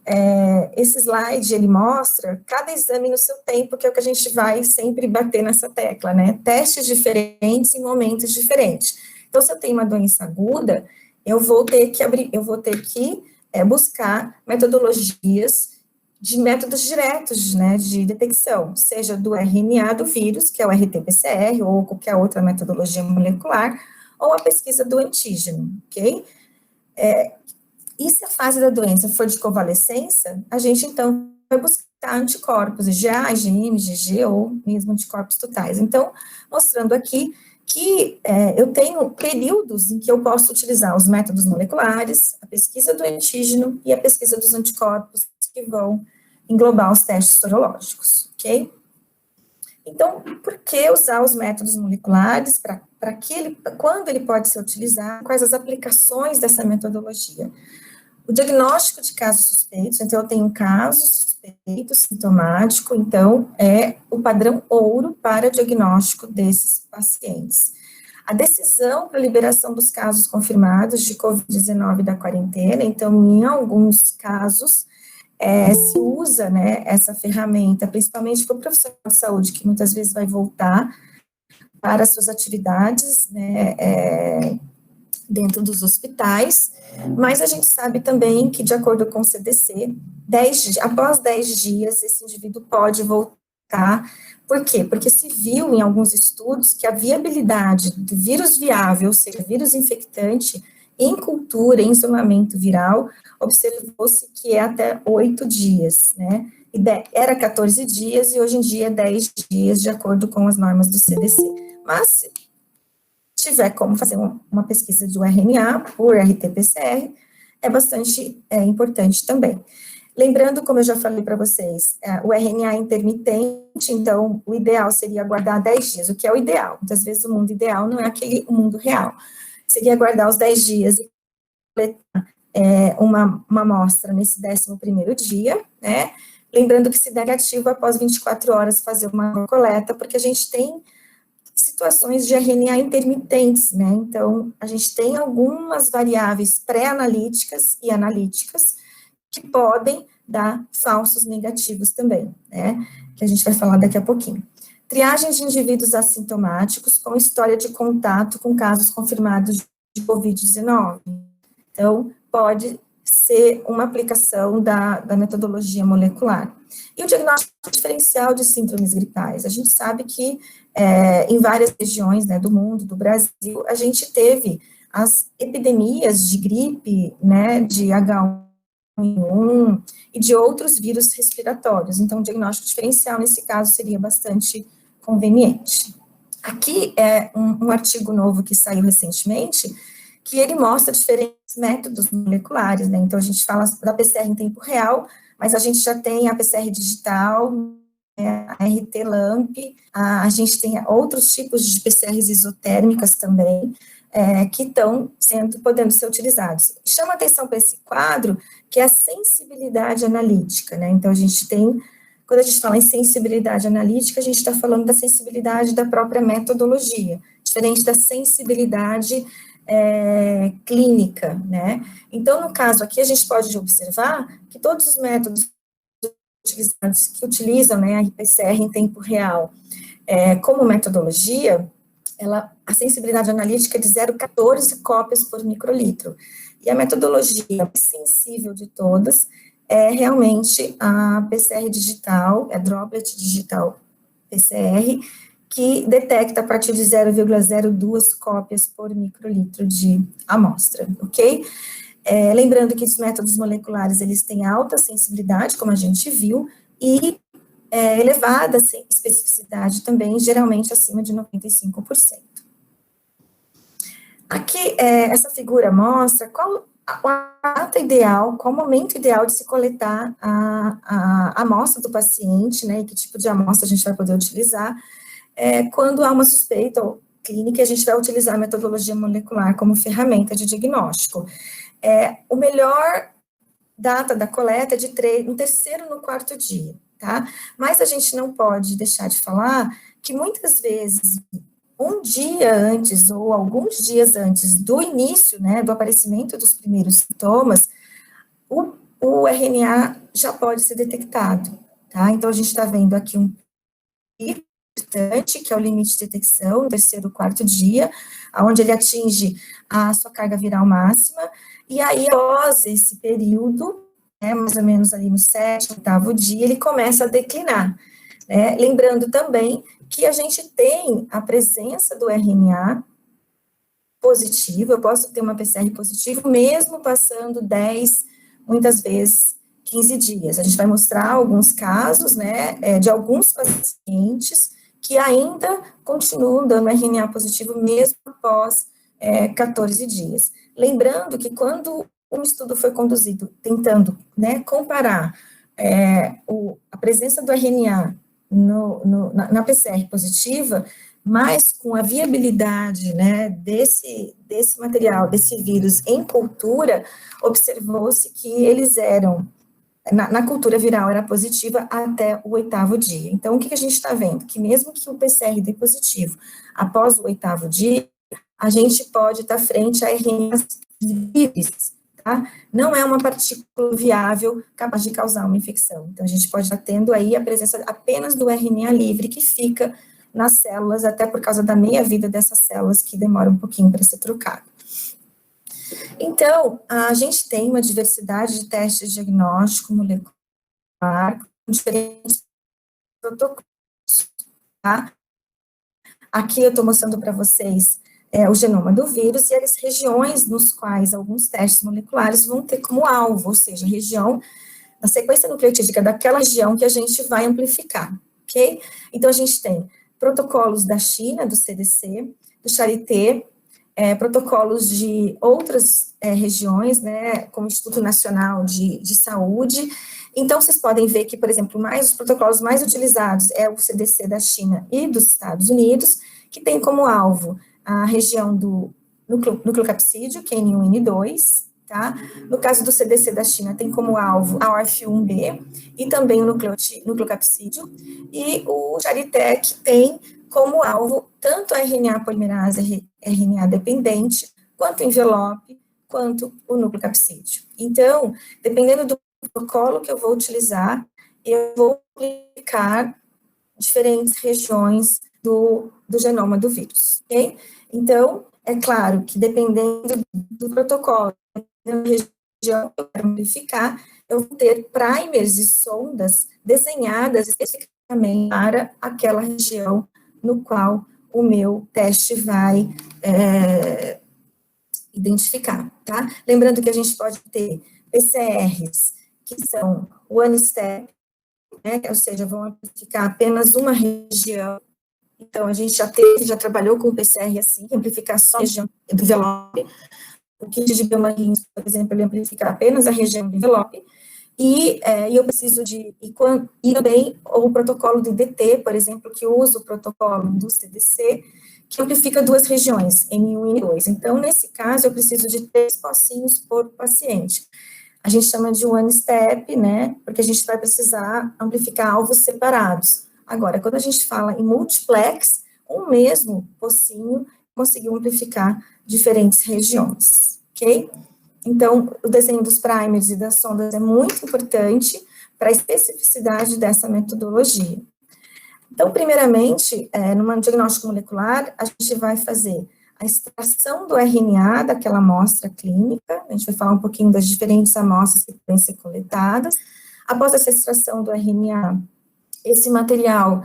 esse slide, ele mostra cada exame no seu tempo, que é o que a gente vai sempre bater nessa tecla, né? Testes diferentes em momentos diferentes. Então, se eu tenho uma doença aguda, eu vou ter que buscar metodologias de métodos diretos, né, de detecção, seja do RNA do vírus, que é o RT-PCR, ou qualquer outra metodologia molecular, ou a pesquisa do antígeno, ok? E se a fase da doença for de convalescência, a gente, então, vai buscar anticorpos, IgA, IgM, IgG, ou mesmo anticorpos totais. Então, mostrando aqui que eu tenho períodos em que eu posso utilizar os métodos moleculares, a pesquisa do antígeno e a pesquisa dos anticorpos, que vão englobar os testes sorológicos, ok? Então, por que usar os métodos moleculares? Quando ele pode ser utilizado? Quais as aplicações dessa metodologia? O diagnóstico de casos suspeitos, então eu tenho um caso suspeito, sintomático, então é o padrão ouro para diagnóstico desses pacientes. A decisão para liberação dos casos confirmados de Covid-19 da quarentena, então em alguns casos, se usa, né, essa ferramenta, principalmente para o profissional de saúde, que muitas vezes vai voltar para as suas atividades, né, dentro dos hospitais, mas a gente sabe também que, de acordo com o CDC, após 10 dias, esse indivíduo pode voltar. Por quê? Porque se viu em alguns estudos que a viabilidade do vírus viável, ou seja, vírus infectante, Em cultura, em isolamento viral, observou-se que é até 8 dias, né? Era 14 dias e hoje em dia é 10 dias, de acordo com as normas do CDC. Mas, se tiver como fazer uma pesquisa de RNA por RT-PCR, é bastante importante também. Lembrando, como eu já falei para vocês, o RNA é intermitente, então o ideal seria aguardar 10 dias, o que é o ideal. Muitas vezes o mundo ideal não é o mundo real. Seria aguardar os 10 dias e coletar uma amostra nesse 11º dia, né? Lembrando que se negativo, após 24 horas, fazer uma coleta, porque a gente tem situações de RNA intermitentes, né? Então, a gente tem algumas variáveis pré-analíticas e analíticas que podem dar falsos negativos também, né? Que a gente vai falar daqui a pouquinho. Triagem de indivíduos assintomáticos com história de contato com casos confirmados de Covid-19. Então, pode ser uma aplicação da metodologia molecular. E o diagnóstico diferencial de síndromes gripais. A gente sabe que em várias regiões, né, do mundo, do Brasil, a gente teve as epidemias de gripe, né, de H1N1 e de outros vírus respiratórios. Então, o diagnóstico diferencial, nesse caso, seria bastante conveniente. Aqui é um artigo novo que saiu recentemente, que ele mostra diferentes métodos moleculares, né? Então, a gente fala da PCR em tempo real, mas a gente já tem a PCR digital, a RT-LAMP, a gente tem outros tipos de PCRs isotérmicas também, que estão podendo ser utilizados. Chama atenção para esse quadro, que é a sensibilidade analítica, né? Então, a gente tem, quando a gente fala em sensibilidade analítica, a gente está falando da sensibilidade da própria metodologia, diferente da sensibilidade clínica, né? Então, no caso aqui, a gente pode observar que todos os métodos utilizados, que utilizam, né, a PCR em tempo real, como metodologia, a sensibilidade analítica é de 0,14 cópias por microlitro. E a metodologia mais sensível de todas é realmente a PCR digital, a Droplet Digital PCR, que detecta a partir de 0,02 cópias por microlitro de amostra, ok? Lembrando que os métodos moleculares, eles têm alta sensibilidade, como a gente viu, e elevada especificidade também, geralmente acima de 95%. Aqui, essa figura mostra qual a data ideal, qual o momento ideal de se coletar a amostra do paciente, né, e que tipo de amostra a gente vai poder utilizar, quando há uma suspeita clínica, a gente vai utilizar a metodologia molecular como ferramenta de diagnóstico. O melhor data da coleta é no 3º e no 4º dia, tá? Mas a gente não pode deixar de falar que muitas vezes, um dia antes ou alguns dias antes do início, né, do aparecimento dos primeiros sintomas, o RNA já pode ser detectado, tá? Então, a gente está vendo aqui um importante, que é o limite de detecção, no 3º e 4º dia, onde ele atinge a sua carga viral máxima, e aí, após esse período, né, mais ou menos ali no 7º, 8º dia, ele começa a declinar, né? Lembrando também que a gente tem a presença do RNA positivo, eu posso ter uma PCR positiva, mesmo passando 10, muitas vezes, 15 dias. A gente vai mostrar alguns casos, né, de alguns pacientes que ainda continuam dando RNA positivo mesmo após 14 dias. Lembrando que quando um estudo foi conduzido tentando, né, comparar a presença do RNA na PCR positiva, mas com a viabilidade, né, desse material, desse vírus em cultura, observou-se que eles eram, na cultura viral era positiva até o 8º dia. Então, o que a gente está vendo? Que mesmo que o PCR dê positivo após o 8º dia, a gente pode estar frente a RNAs livres, tá? Não é uma partícula viável capaz de causar uma infecção. Então, a gente pode estar tendo aí a presença apenas do RNA livre que fica nas células, até por causa da meia-vida dessas células, que demora um pouquinho para ser trocado. Então, a gente tem uma diversidade de testes de diagnóstico molecular, com diferentes protocolos, tá? Aqui eu estou mostrando para vocês o genoma do vírus e as regiões nos quais alguns testes moleculares vão ter como alvo, ou seja, a região, a sequência nucleotídica daquela região que a gente vai amplificar, ok? Então, a gente tem protocolos da China, do CDC, do Charité, protocolos de outras regiões, né, como o Instituto Nacional de Saúde. Então, vocês podem ver que, por exemplo, os protocolos mais utilizados é o CDC da China e dos Estados Unidos, que tem como alvo a região do nucleocapsídeo, que é N1 e N2, tá? No caso do CDC da China, tem como alvo a ORF1b e também o nucleocapsídeo, e o Charité, que tem como alvo tanto a RNA polimerase, RNA dependente, quanto o envelope, quanto o nucleocapsídeo. Então, dependendo do protocolo que eu vou utilizar, eu vou aplicar diferentes regiões do genoma do vírus, ok? Então, é claro que dependendo do protocolo, da região que eu quero modificar, eu vou ter primers e sondas desenhadas especificamente para aquela região no qual o meu teste vai identificar, tá? Lembrando que a gente pode ter PCRs que são one step, né? Ou seja, vão amplificar apenas uma região. Então, a gente já trabalhou com PCR assim, amplificar só a região do envelope. O kit de biomarquinhos, por exemplo, ele amplifica apenas a região do envelope. E eu preciso e também o protocolo de DT, por exemplo, que usa o protocolo do CDC, que amplifica duas regiões, N1 e N2. Então, nesse caso, eu preciso de 3 pocinhos por paciente. A gente chama de one step, né, porque a gente vai precisar amplificar alvos separados. Agora, quando a gente fala em multiplex, um mesmo pocinho conseguiu amplificar diferentes regiões, ok? Então, o desenho dos primers e das sondas é muito importante para a especificidade dessa metodologia. Então, primeiramente, num diagnóstico molecular, a gente vai fazer a extração do RNA daquela amostra clínica, a gente vai falar um pouquinho das diferentes amostras que podem ser coletadas. Após essa extração do RNA, esse material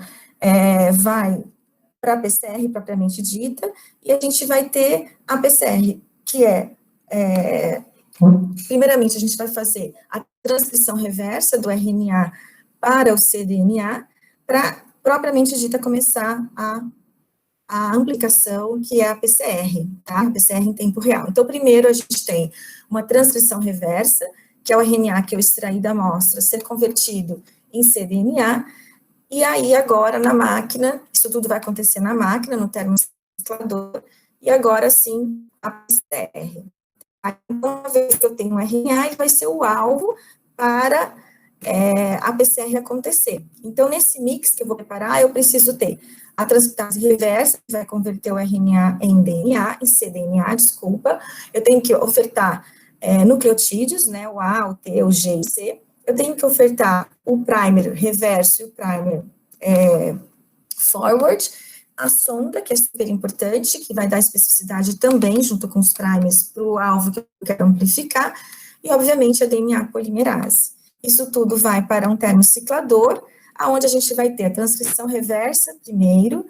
vai para a PCR propriamente dita, e a gente vai ter a PCR, que primeiramente, a gente vai fazer a transcrição reversa do RNA para o cDNA, para propriamente dita começar a amplificação, que é a PCR, tá? A PCR em tempo real. Então, primeiro a gente tem uma transcrição reversa, que é o RNA que eu extraí da amostra, ser convertido em cDNA, e aí agora na máquina, isso tudo vai acontecer na máquina, no termociclador, e agora sim a PCR. Então, uma vez que eu tenho um RNA, ele vai ser o alvo para a PCR acontecer. Então, nesse mix que eu vou preparar, eu preciso ter a transcriptase reversa, que vai converter o RNA em DNA, em cDNA, desculpa. Eu tenho que ofertar nucleotídeos, né, o A, o T, o G e o C. Eu tenho que ofertar o primer reverso e o primer forward, a sonda, que é super importante, que vai dar especificidade também, junto com os primers, para o alvo que eu quero amplificar, e, obviamente, a DNA polimerase. Isso tudo vai para um termociclador, onde a gente vai ter a transcrição reversa primeiro,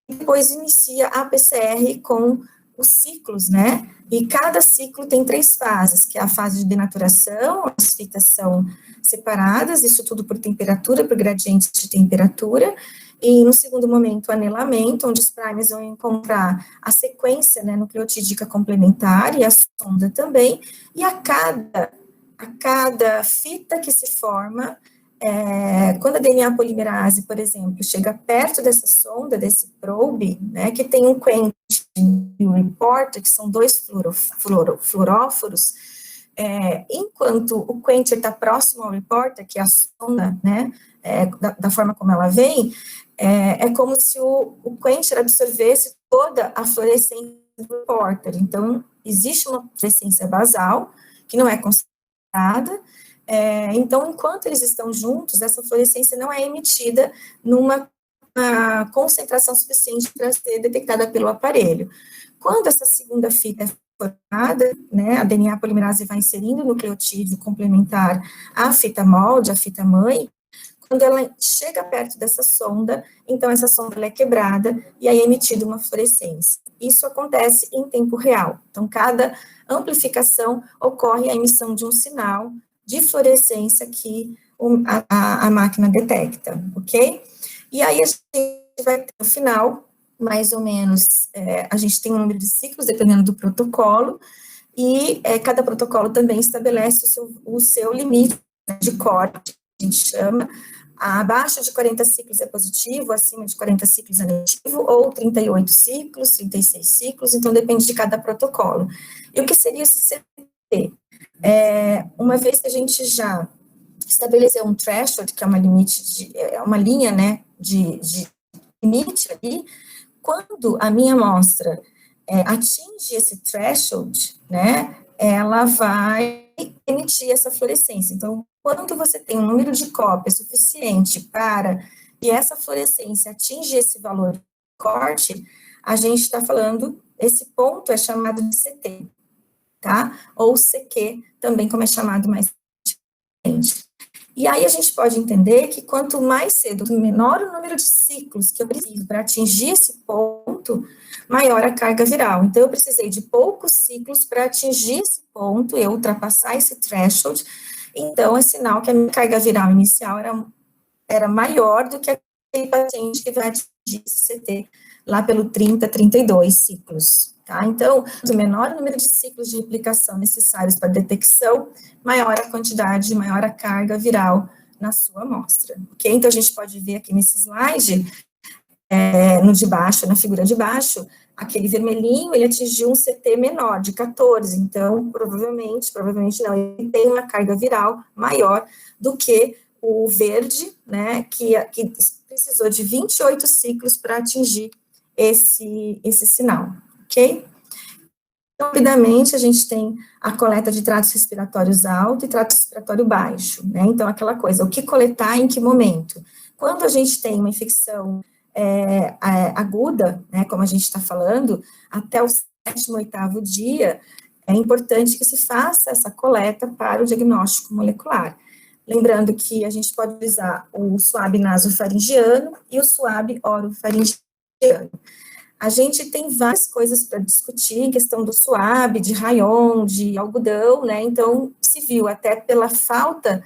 e depois inicia a PCR com os ciclos, né? E cada ciclo tem 3 fases, que é a fase de denaturação, as fitas são separadas, isso tudo por temperatura, por gradiente de temperatura, e no segundo momento, o anelamento, onde os primers vão encontrar a sequência, né, nucleotídica complementar, e a sonda também, e a cada fita que se forma, quando a DNA polimerase, por exemplo, chega perto dessa sonda, desse probe, né, que tem um quentin e um reporter, que são 2 fluoróforos, enquanto o quentin está próximo ao reporter, que é a sonda, né, da forma como ela vem, é como se o quentin absorvesse toda a fluorescência do reporter. Então, existe uma fluorescência basal, que não é concentrada. Então, enquanto eles estão juntos, essa fluorescência não é emitida numa concentração suficiente para ser detectada pelo aparelho. Quando essa segunda fita é formada, né, a DNA polimerase vai inserindo o nucleotídeo complementar à fita molde, à fita mãe. Quando ela chega perto dessa sonda, então essa sonda ela é quebrada e aí é emitida uma fluorescência. Isso acontece em tempo real. Então, cada amplificação ocorre a emissão de um sinal de fluorescência que a máquina detecta, ok? E aí a gente vai ter no final, mais ou menos, a gente tem um número de ciclos, dependendo do protocolo, e cada protocolo também estabelece o seu limite, né, de corte, a gente chama. Abaixo de 40 ciclos é positivo, acima de 40 ciclos é negativo, ou 38 ciclos, 36 ciclos, então depende de cada protocolo. E o que seria esse CT? Uma vez que a gente já estabeleceu um threshold, que é uma limite, uma linha, né, de limite ali, quando a minha amostra atinge esse threshold, né, ela vai emitir essa fluorescência. Então, quando você tem um número de cópias suficiente para que essa fluorescência atinja esse valor de corte, a gente está falando, esse ponto é chamado de CT, tá? Ou CQ, também como é chamado mais diferente. E aí a gente pode entender que quanto mais cedo, menor o número de ciclos que eu preciso para atingir esse ponto, maior a carga viral. Então, eu precisei de poucos ciclos para atingir esse ponto, eu ultrapassar esse threshold, então é sinal que a minha carga viral inicial era maior do que aquele paciente que vai atingir esse CT lá pelo 30, 32 ciclos. Tá? Então, quanto menor o número de ciclos de replicação necessários para detecção, maior a quantidade, maior a carga viral na sua amostra. Ok? Então, a gente pode ver aqui nesse slide, no de baixo, na figura de baixo, aquele vermelhinho, ele atingiu um CT menor, de 14, então, provavelmente não, ele tem uma carga viral maior do que o verde, né, que precisou de 28 ciclos para atingir esse sinal, ok? Então, rapidamente, a gente tem a coleta de tratos respiratórios alto e trato respiratório baixo, né, então, aquela coisa, o que coletar em que momento? Quando a gente tem uma infecção aguda, né, como a gente está falando, até o 7º, 8º dia, é importante que se faça essa coleta para o diagnóstico molecular. Lembrando que a gente pode usar o swab nasofaringiano e o swab orofaringiano. A gente tem várias coisas para discutir em questão do swab, de rayon, de algodão, né, então se viu até pela falta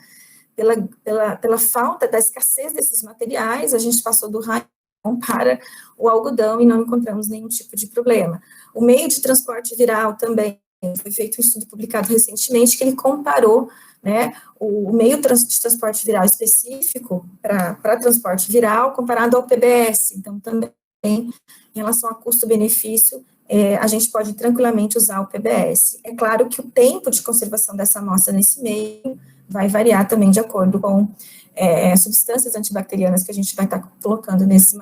da escassez desses materiais, a gente passou do rayon para o algodão e não encontramos nenhum tipo de problema. O meio de transporte viral também, foi feito um estudo publicado recentemente que ele comparou, né, o meio de transporte viral específico para transporte viral comparado ao PBS. Então, também, em relação a custo-benefício, a gente pode tranquilamente usar o PBS. É claro que o tempo de conservação dessa amostra nesse meio vai variar também de acordo com substâncias antibacterianas que a gente vai estar colocando nesse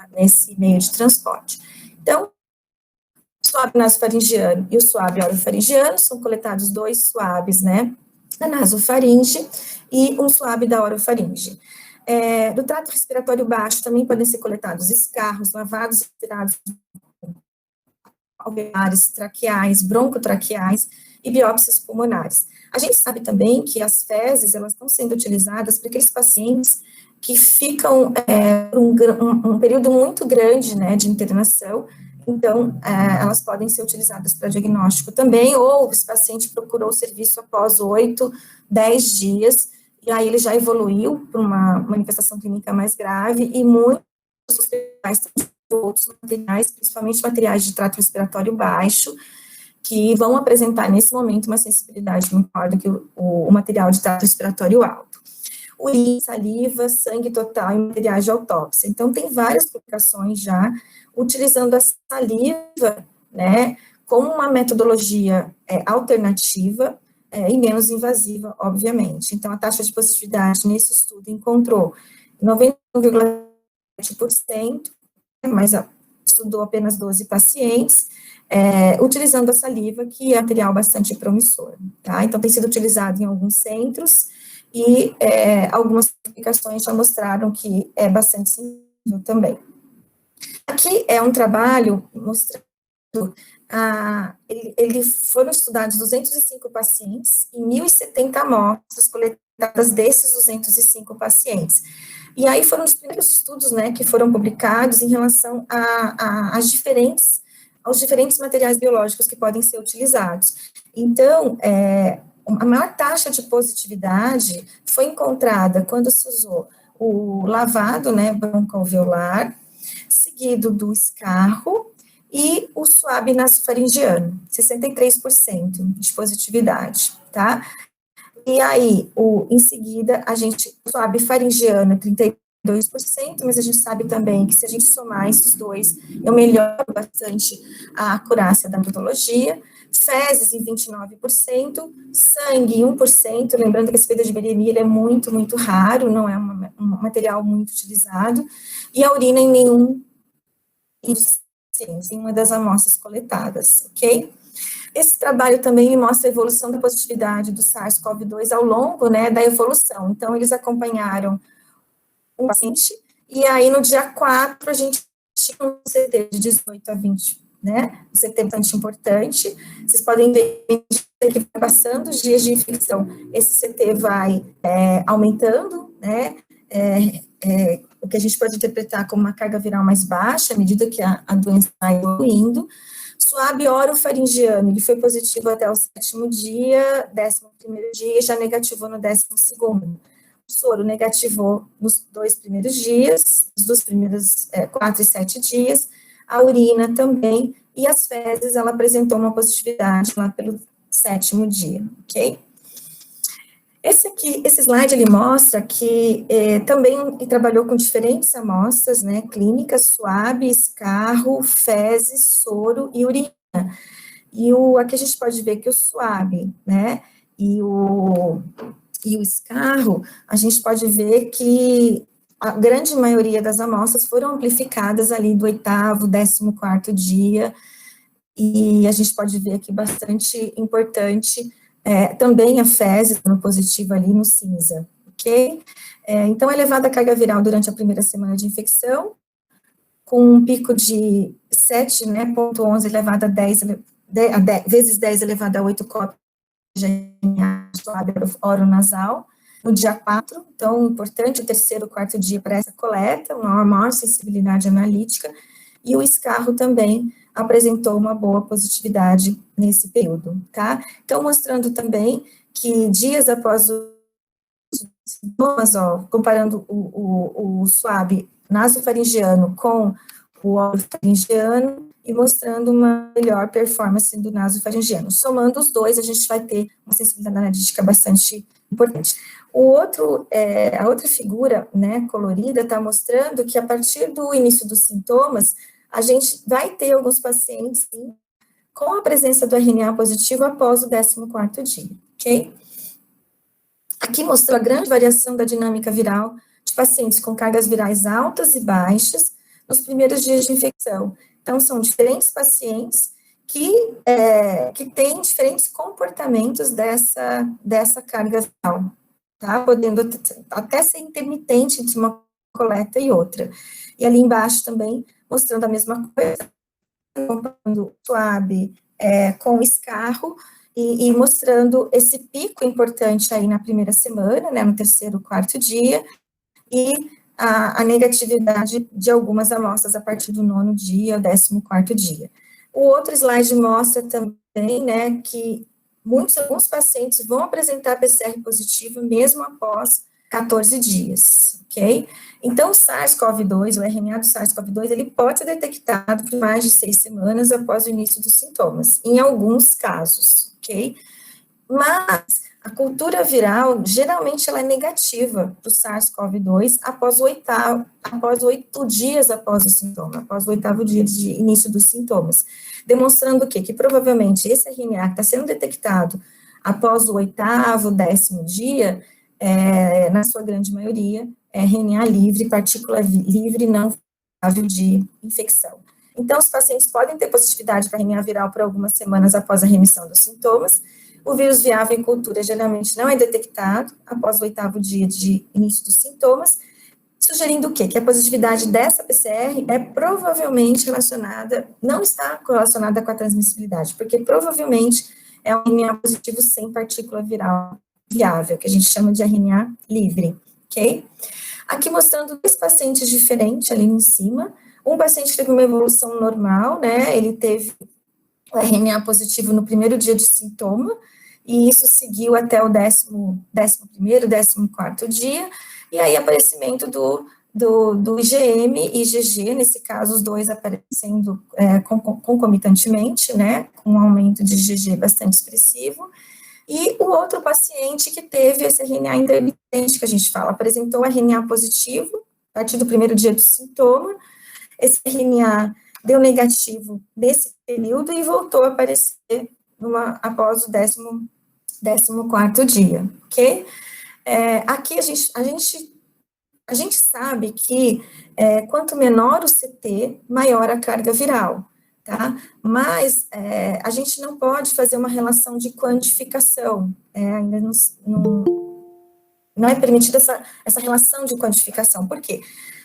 meio de transporte. Então, o swab nasofaringiano e o swab orofaringiano são coletados 2 swabs, né, da nasofaringe e um swab da orofaringe. Do trato respiratório baixo também podem ser coletados escarros, lavados e tirados alveolares, traqueais, broncotraqueais e biópsias pulmonares. A gente sabe também que as fezes, elas estão sendo utilizadas para aqueles pacientes que ficam um período muito grande, né, de internação, então, elas podem ser utilizadas para diagnóstico também, ou esse paciente procurou o serviço após 8, 10 dias, e aí ele já evoluiu para uma manifestação clínica mais grave, e muitos hospitais têm outros materiais, principalmente materiais de trato respiratório baixo, que vão apresentar nesse momento uma sensibilidade muito maior do que o material de trato respiratório alto. Urina, saliva, sangue total e materiais de autópsia. Então, tem várias publicações já utilizando a saliva, né, como uma metodologia alternativa e menos invasiva, obviamente. Então, a taxa de positividade nesse estudo encontrou 91,7%, mas estudou apenas 12 pacientes, utilizando a saliva, que é material bastante promissor, tá? Então, tem sido utilizado em alguns centros, e algumas publicações já mostraram que é bastante sensível também. Aqui é um trabalho mostrando, foram estudados 205 pacientes e 1.070 amostras coletadas desses 205 pacientes. E aí foram os primeiros estudos, né, que foram publicados em relação aos diferentes materiais biológicos que podem ser utilizados. Então, a maior taxa de positividade foi encontrada quando se usou o lavado, né, broncoalveolar, seguido do escarro e o suave nasofaringiano, 63% de positividade, tá? E aí, em seguida, o suave faringiano é 32%, mas a gente sabe também que se a gente somar esses dois, eu melhoro bastante a acurácia da metodologia. Fezes em 29%, sangue em 1%, lembrando que esse fluido de Beremia ele é muito, muito raro, não é um material muito utilizado, e a urina em nenhum, em uma das amostras coletadas, ok? Esse trabalho também mostra a evolução da positividade do SARS-CoV-2 ao longo, né, da evolução. Então, eles acompanharam um paciente, e aí no dia 4 a gente tinha um CT de 18 a 20, né, um CT bastante importante. Vocês podem ver que vai passando os dias de infecção, esse CT vai aumentando, né, o que a gente pode interpretar como uma carga viral mais baixa, à medida que a doença vai evoluindo. Suave orofaringiano, ele foi positivo até o 7º dia, 11º dia, e já negativou no 12º. O soro negativou nos 2 primeiros dias, os 2 primeiros 4 e 7 dias, a urina também, e as fezes, ela apresentou uma positividade lá pelo 7º dia, ok? Esse slide, ele mostra que também trabalhou com diferentes amostras, né, clínicas, suave, escarro, fezes, soro e urina. E aqui a gente pode ver que o suave, né, e o escarro, a gente pode ver que a grande maioria das amostras foram amplificadas ali do 8º, 14º dia, e a gente pode ver aqui bastante importante também a fezes no positivo ali no cinza, ok? Então, elevada a carga viral durante a primeira semana de infecção, com um pico de 7, né, 0,11 elevado a 10, vezes 10 elevado a 8 cópias de RNA suave oronasal, no dia 4, então, importante, o 3º, 4º dia para essa coleta, uma maior sensibilidade analítica, e o escarro também apresentou uma boa positividade nesse período, tá? Então, mostrando também que dias após os sintomas, comparando o suave nasofaringiano com o orofaringiano e mostrando uma melhor performance do nasofaringiano. Somando os dois, a gente vai ter uma sensibilidade analítica bastante importante. A outra figura, né, colorida, está mostrando que a partir do início dos sintomas, a gente vai ter alguns pacientes, sim, com a presença do RNA positivo após o 14º dia, ok? Aqui mostrou a grande variação da dinâmica viral de pacientes com cargas virais altas e baixas nos primeiros dias de infecção. Então, são diferentes pacientes que têm diferentes comportamentos dessa carga viral, tá? Podendo até ser intermitente entre uma coleta e outra. E ali embaixo também, mostrando a mesma coisa, comparando suave com escarro, e mostrando esse pico importante aí na primeira semana, né, no 3º, 4º dia, e a negatividade de algumas amostras a partir do 9º dia, 14º dia. O outro slide mostra também, né, que alguns pacientes vão apresentar PCR positivo mesmo após 14 dias, ok? Então, o SARS-CoV-2, o RNA do SARS-CoV-2, ele pode ser detectado por mais de 6 semanas após o início dos sintomas, em alguns casos, ok? Mas a cultura viral, geralmente, ela é negativa para o SARS-CoV-2 após 8 dias após o sintoma, após o 8º dia de início dos sintomas, demonstrando o quê? Que provavelmente esse RNA que está sendo detectado após o 8º, 10º dia, na sua grande maioria, é RNA livre, partícula livre, não viável de infecção. Então, os pacientes podem ter positividade para RNA viral por algumas semanas após a remissão dos sintomas. O vírus viável em cultura geralmente não é detectado após o 8º dia de início dos sintomas, sugerindo o quê? Que a positividade dessa PCR é provavelmente relacionada, não está correlacionada com a transmissibilidade, porque provavelmente é um RNA positivo sem partícula viral viável, que a gente chama de RNA livre, ok? Aqui mostrando 2 pacientes diferentes ali em cima. Um paciente teve uma evolução normal, né? Ele teve o RNA positivo no primeiro dia de sintoma, e isso seguiu até o 11º, 14º dia, e aí aparecimento do IgM e IgG, nesse caso os dois aparecendo concomitantemente, né, com um aumento de IgG bastante expressivo, e o outro paciente que teve esse RNA intermitente, que a gente fala, apresentou RNA positivo, a partir do primeiro dia do sintoma, esse RNA deu negativo nesse período e voltou a aparecer após o 14º dia, ok? Aqui a gente sabe que quanto menor o CT, maior a carga viral, tá? Mas a gente não pode fazer uma relação de quantificação, ainda não é permitida essa relação de quantificação. Por quê?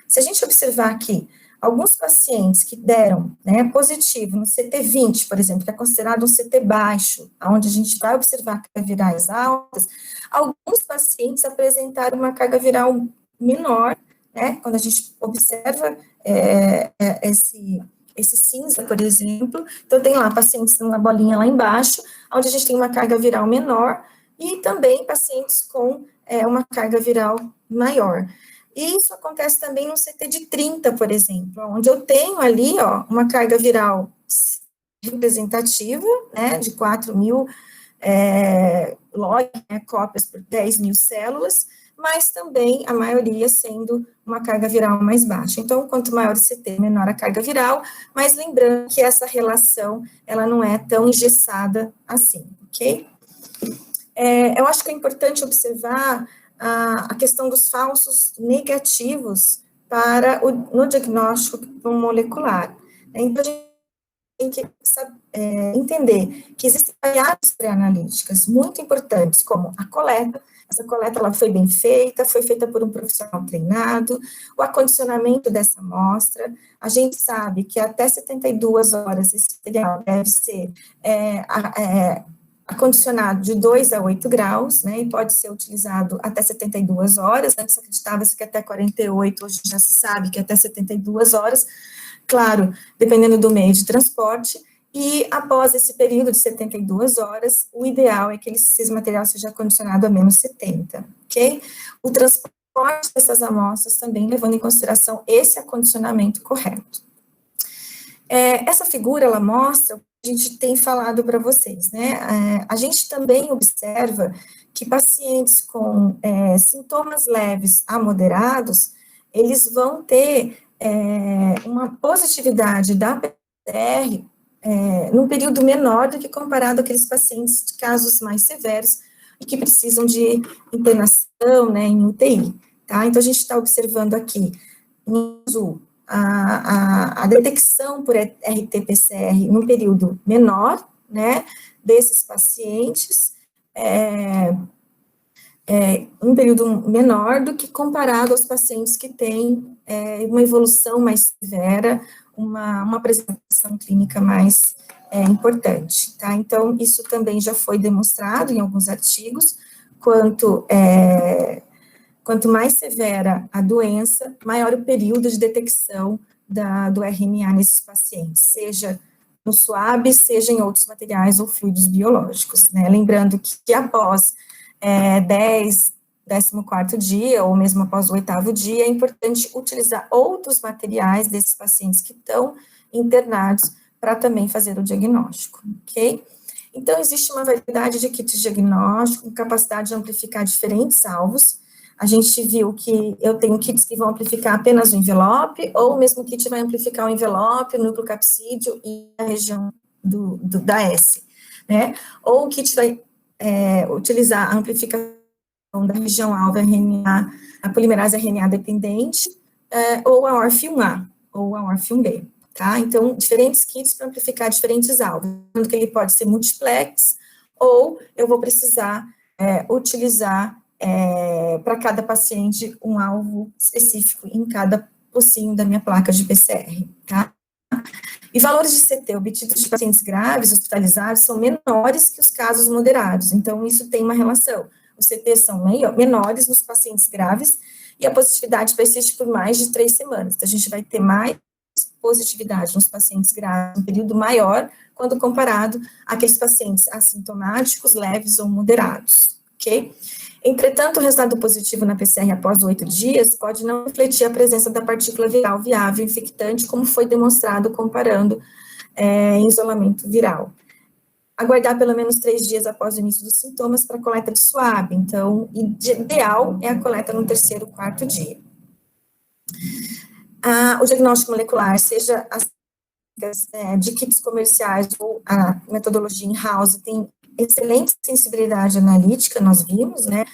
Se a gente observar aqui, alguns pacientes que deram, né, positivo no CT20, por exemplo, que é considerado um CT baixo, onde a gente vai observar cargas virais altas, alguns pacientes apresentaram uma carga viral menor, né, quando a gente observa esse cinza, por exemplo, então tem lá pacientes com uma bolinha lá embaixo, onde a gente tem uma carga viral menor, e também pacientes com uma carga viral maior. E isso acontece também no CT de 30, por exemplo, onde eu tenho ali, ó, uma carga viral representativa, né, de 4.000 log, né, cópias por 10.000 células, mas também a maioria sendo uma carga viral mais baixa. Então, quanto maior o CT, menor a carga viral, mas lembrando que essa relação, ela não é tão engessada assim, ok? Eu acho que é importante observar a questão dos falsos negativos no diagnóstico molecular. Então, a gente tem que entender que existem variáveis pré-analíticas muito importantes, como a coleta. Essa coleta ela foi bem feita, foi feita por um profissional treinado, o acondicionamento dessa amostra. A gente sabe que até 72 horas esse material deve ser acondicionado de 2 a 8 graus, né, e pode ser utilizado até 72 horas, antes acreditava-se que até 48, hoje já se sabe que até 72 horas, claro, dependendo do meio de transporte, e após esse período de 72 horas, o ideal é que esse material seja acondicionado a menos 70, ok? O transporte dessas amostras também levando em consideração esse acondicionamento correto. Essa figura, ela mostra a gente tem falado para vocês, né? A gente também observa que pacientes com sintomas leves a moderados, eles vão ter uma positividade da PCR num período menor do que comparado àqueles pacientes de casos mais severos e que precisam de internação, né, em UTI, tá? Então, a gente está observando aqui, em azul, a detecção por RT-PCR num período menor, né, desses pacientes, um período menor do que comparado aos pacientes que têm uma evolução mais severa, uma apresentação clínica mais importante, tá? Então, isso também já foi demonstrado em alguns artigos, quanto mais severa a doença, maior o período de detecção do RNA nesses pacientes, seja no SWAB, seja em outros materiais ou fluidos biológicos, né? Lembrando que após 14º dia, ou mesmo após o 8º dia, é importante utilizar outros materiais desses pacientes que estão internados para também fazer o diagnóstico, ok? Então, existe uma variedade de kits de diagnóstico, com capacidade de amplificar diferentes alvos. A gente viu que eu tenho kits que vão amplificar apenas o envelope, ou o mesmo kit vai amplificar o envelope, o núcleo capsídeo e a região da S, né? Ou o kit vai utilizar a amplificação da região alvo RNA, a polimerase RNA dependente, ou a ORF1A, ou a ORF1B, tá? Então, diferentes kits para amplificar diferentes alvos, sendo que ele pode ser multiplex, ou eu vou precisar utilizar para cada paciente um alvo específico em cada pocinho da minha placa de PCR, tá? E valores de CT obtidos de pacientes graves, hospitalizados, são menores que os casos moderados, então isso tem uma relação. Os CTs são menores nos pacientes graves e a positividade persiste por mais de 3 semanas. Então, a gente vai ter mais positividade nos pacientes graves, um período maior, quando comparado àqueles pacientes assintomáticos, leves ou moderados, ok? Entretanto, o resultado positivo na PCR após 8 dias pode não refletir a presença da partícula viral viável infectante, como foi demonstrado comparando em isolamento viral. Aguardar pelo menos 3 dias após o início dos sintomas para a coleta de swab. Então, ideal é a coleta no 3º, 4º dia. O diagnóstico molecular, seja as de kits comerciais ou a metodologia in-house, tem excelente sensibilidade analítica, nós vimos, né,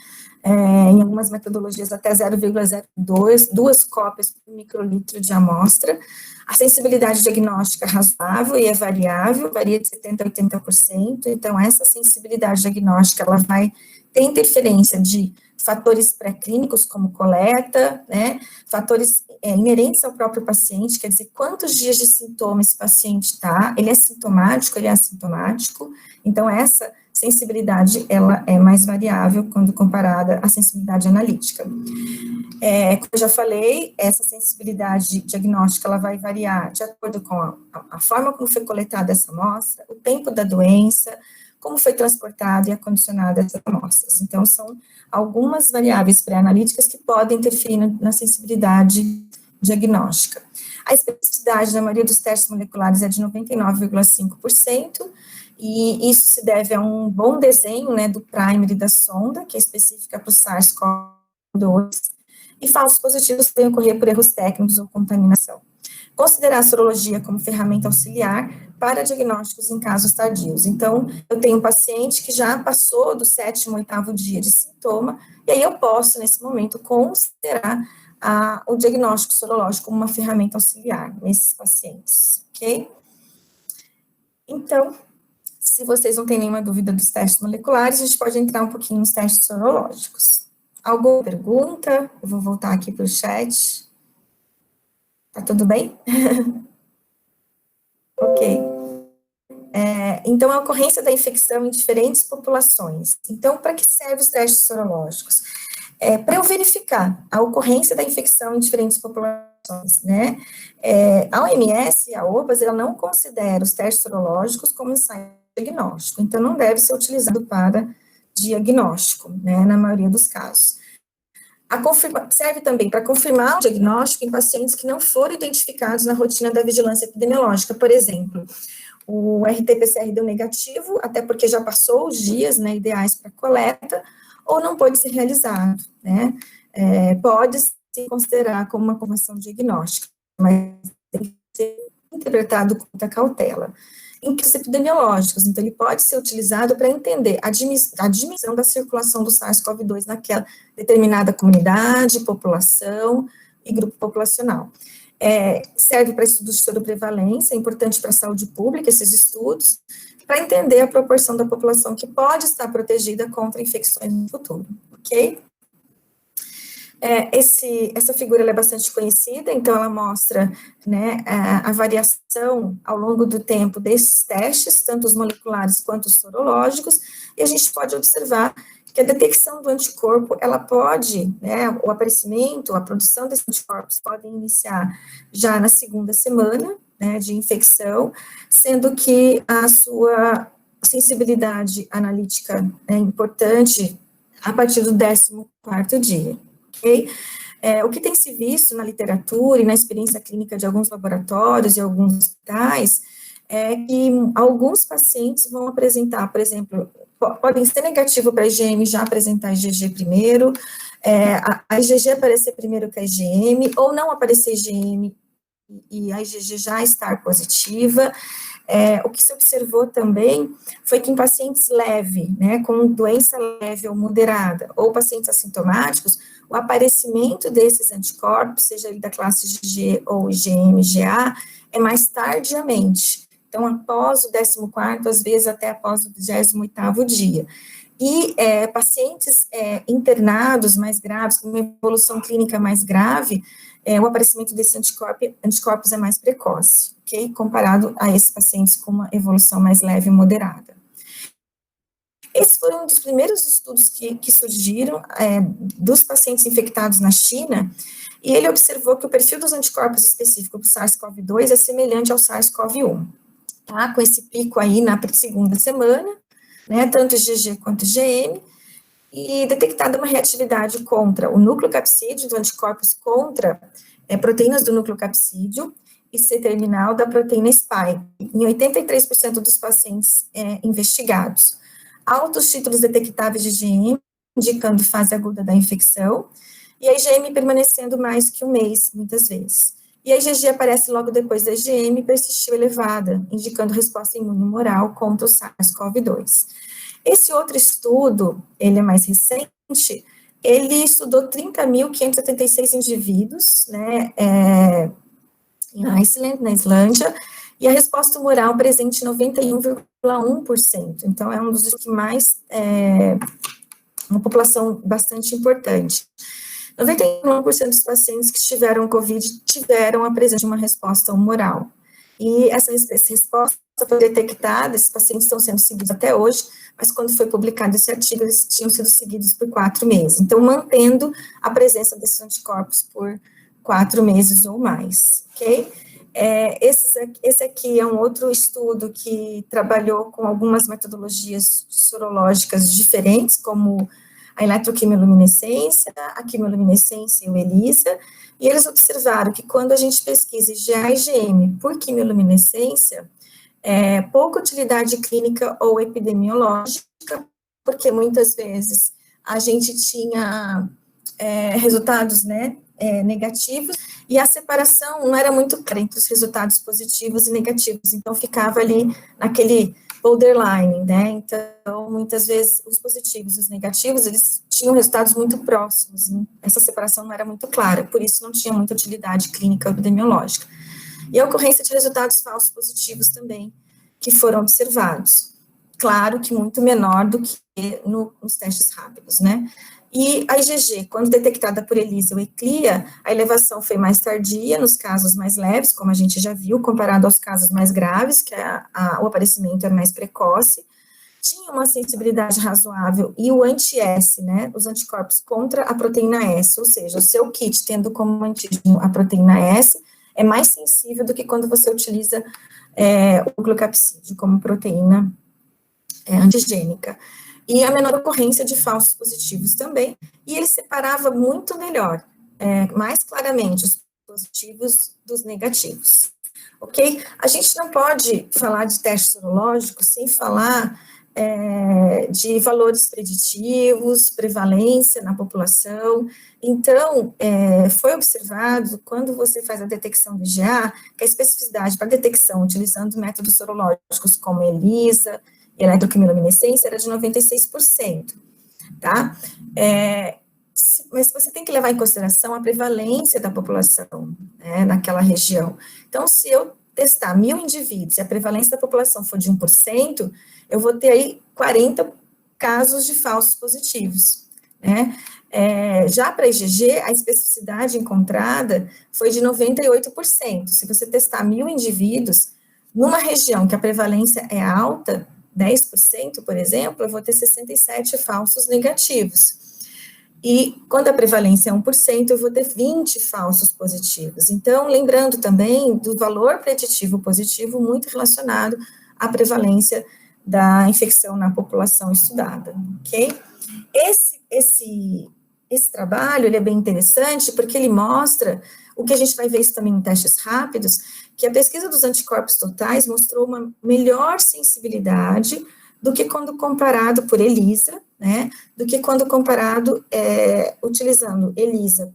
em algumas metodologias até 0,02, 2 cópias por microlitro de amostra. A sensibilidade diagnóstica é razoável e é variável, varia de 70% a 80%, então essa sensibilidade diagnóstica, ela vai ter interferência de fatores pré-clínicos, como coleta, né, fatores inerentes ao próprio paciente, quer dizer, quantos dias de sintoma esse paciente está, ele é sintomático, ele é assintomático, então essa sensibilidade, ela é mais variável quando comparada à sensibilidade analítica. Como eu já falei, essa sensibilidade diagnóstica, ela vai variar de acordo com a forma como foi coletada essa amostra, o tempo da doença, como foi transportada e acondicionada essas amostras. Então, são algumas variáveis pré-analíticas que podem interferir na sensibilidade diagnóstica. A especificidade da maioria dos testes moleculares é de 99,5%, e isso se deve a um bom desenho, né, do primer e da sonda, que é específica para o SARS-CoV-2, e falsos positivos podem ocorrer por erros técnicos ou contaminação. Considerar a sorologia como ferramenta auxiliar para diagnósticos em casos tardios. Então, eu tenho um paciente que já passou do 7º, 8º dia de sintoma, e aí eu posso, nesse momento, considerar o diagnóstico sorológico como uma ferramenta auxiliar nesses pacientes, ok? Então, se vocês não têm nenhuma dúvida dos testes moleculares, a gente pode entrar um pouquinho nos testes sorológicos. Alguma pergunta? Eu vou voltar aqui para o chat. Tá tudo bem? Ok. Então, a ocorrência da infecção em diferentes populações. Então, para que servem os testes sorológicos? Para eu verificar a ocorrência da infecção em diferentes populações, né? A OMS e a OPAS, ela não considera os testes sorológicos como ensaio diagnóstico, então não deve ser utilizado para diagnóstico, né, na maioria dos casos. Serve também para confirmar o diagnóstico em pacientes que não foram identificados na rotina da vigilância epidemiológica, por exemplo, o RT-PCR deu negativo, até porque já passou os dias, né, ideais para coleta, ou não pode ser realizado, né, pode se considerar como uma confirmação diagnóstica, mas tem que ser interpretado com muita cautela. Em casos epidemiológicos, então ele pode ser utilizado para entender a dimensão da circulação do SARS-CoV-2 naquela determinada comunidade, população e grupo populacional. Serve para estudos de soroprevalência, é importante para a saúde pública esses estudos, para entender a proporção da população que pode estar protegida contra infecções no futuro, ok? Essa figura ela é bastante conhecida, então ela mostra, né, a variação ao longo do tempo desses testes, tanto os moleculares quanto os sorológicos, e a gente pode observar que a detecção do anticorpo, ela pode, né, o aparecimento, a produção desses anticorpos podem iniciar já na 2ª semana, né, de infecção, sendo que a sua sensibilidade analítica é importante a partir do 14º dia. Okay? O que tem se visto na literatura e na experiência clínica de alguns laboratórios e alguns hospitais é que alguns pacientes vão apresentar, por exemplo, podem ser negativo para a IgM, já apresentar IgG primeiro, a IgG aparecer primeiro que a IgM, ou não aparecer IgM e a IgG já estar positiva. O que se observou também foi que em pacientes leves, né, com doença leve ou moderada, ou pacientes assintomáticos, o aparecimento desses anticorpos, seja ele da classe IgG ou IgM-IgA, é mais tardiamente. Então, após o 14º, às vezes até após o 28º dia. E pacientes internados mais graves, com uma evolução clínica mais grave, o aparecimento desses anticorpos é mais precoce, ok? Comparado a esses pacientes com uma evolução mais leve e moderada. Esse foi um dos primeiros estudos que surgiram dos pacientes infectados na China, e ele observou que o perfil dos anticorpos específico para o SARS-CoV-2 é semelhante ao SARS-CoV-1, tá? Com esse pico aí na segunda semana, né, tanto IgG quanto IgM, e detectada uma reatividade contra o núcleo capsídeo, dos anticorpos contra proteínas do núcleo capsídeo, e C-terminal da proteína spike, em 83% dos pacientes investigados. Altos títulos detectáveis de IgM, indicando fase aguda da infecção, e a IgM permanecendo mais que um mês, muitas vezes. E a IgG aparece logo depois da IgM, persistiu elevada, indicando resposta imune humoral contra o SARS-CoV-2. Esse outro estudo, ele é mais recente, ele estudou 30.576 indivíduos, né, em Iceland, na Islândia, e a resposta humoral presente em 91,1%. Então, é um dos que mais, uma população bastante importante. 91% dos pacientes que tiveram COVID tiveram a presença de uma resposta humoral. E essa resposta foi detectada, esses pacientes estão sendo seguidos até hoje, mas quando foi publicado esse artigo, eles tinham sido seguidos por 4 meses. Então, mantendo a presença desses anticorpos por 4 meses ou mais, ok? Esse aqui é um outro estudo que trabalhou com algumas metodologias sorológicas diferentes, como a eletroquimioluminescência, a quimioluminescência e o ELISA, e eles observaram que quando a gente pesquisa IgA e IgM por quimioluminescência, pouca utilidade clínica ou epidemiológica, porque muitas vezes a gente tinha resultados, né, negativos, e a separação não era muito clara entre os resultados positivos e negativos, então ficava ali naquele borderline, né, então muitas vezes os positivos e os negativos, eles tinham resultados muito próximos, né? Essa separação não era muito clara, por isso não tinha muita utilidade clínica ou epidemiológica. E a ocorrência de resultados falsos positivos também, que foram observados, claro que muito menor do que nos testes rápidos, né. E a IgG, quando detectada por ELISA ou ECLIA, a elevação foi mais tardia nos casos mais leves, como a gente já viu, comparado aos casos mais graves, que o aparecimento é mais precoce, tinha uma sensibilidade razoável, e o anti-S, né, os anticorpos contra a proteína S, ou seja, o seu kit tendo como antígeno a proteína S, é mais sensível do que quando você utiliza o glucapsídeo como proteína antigênica. E a menor ocorrência de falsos positivos também, e ele separava muito melhor, mais claramente, os positivos dos negativos, ok? A gente não pode falar de teste sorológico sem falar de valores preditivos, prevalência na população. Então, foi observado, quando você faz a detecção do IgA, que a especificidade para detecção utilizando métodos sorológicos como ELISA, eletroquimioluminescência, era de 96%, tá? Mas você tem que levar em consideração a prevalência da população, né, naquela região. Então, se eu testar 1.000 indivíduos e a prevalência da população for de 1%, eu vou ter aí 40 casos de falsos positivos, né? Já para IgG, a especificidade encontrada foi de 98%. Se você testar 1.000 indivíduos, numa região que a prevalência é alta, 10%, por exemplo, eu vou ter 67 falsos negativos. E quando a prevalência é 1%, eu vou ter 20 falsos positivos. Então, lembrando também do valor preditivo positivo muito relacionado à prevalência da infecção na população estudada, ok? Esse trabalho, ele é bem interessante porque ele mostra, o que a gente vai ver isso também em testes rápidos, que a pesquisa dos anticorpos totais mostrou uma melhor sensibilidade do que quando comparado por ELISA, né, do que quando comparado utilizando ELISA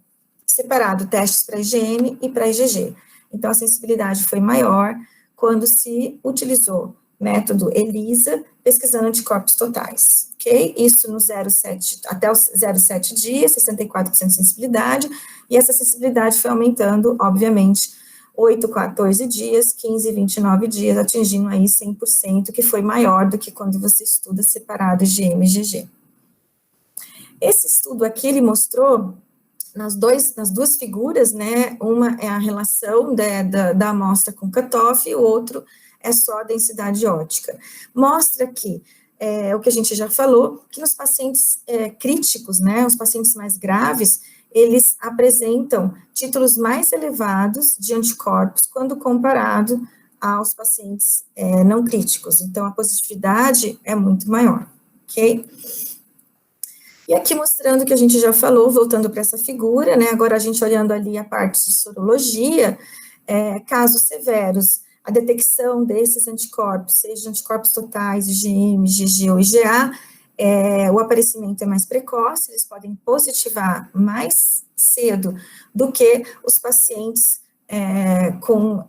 separado testes para IgM e para IgG. Então, a sensibilidade foi maior quando se utilizou método ELISA pesquisando anticorpos totais, ok? Isso no 0,7, até os 0,7 dias, 64% de sensibilidade, e essa sensibilidade foi aumentando, obviamente, 8, 14 dias, 15, 29 dias, atingindo aí 100%, que foi maior do que quando você estuda separado IgM e IgG. Esse estudo aqui, ele mostrou, nas duas figuras, né, uma é a relação da amostra com cutoff, e o outro é só a densidade ótica. Mostra que o que a gente já falou, que nos pacientes críticos, né, os pacientes mais graves, eles apresentam títulos mais elevados de anticorpos quando comparado aos pacientes não críticos. Então, a positividade é muito maior, ok? E aqui mostrando o que a gente já falou, voltando para essa figura, né, agora a gente olhando ali a parte de sorologia, casos severos, a detecção desses anticorpos, seja anticorpos totais, IgM, IgG ou IgA, o aparecimento é mais precoce, eles podem positivar mais cedo do que os pacientes com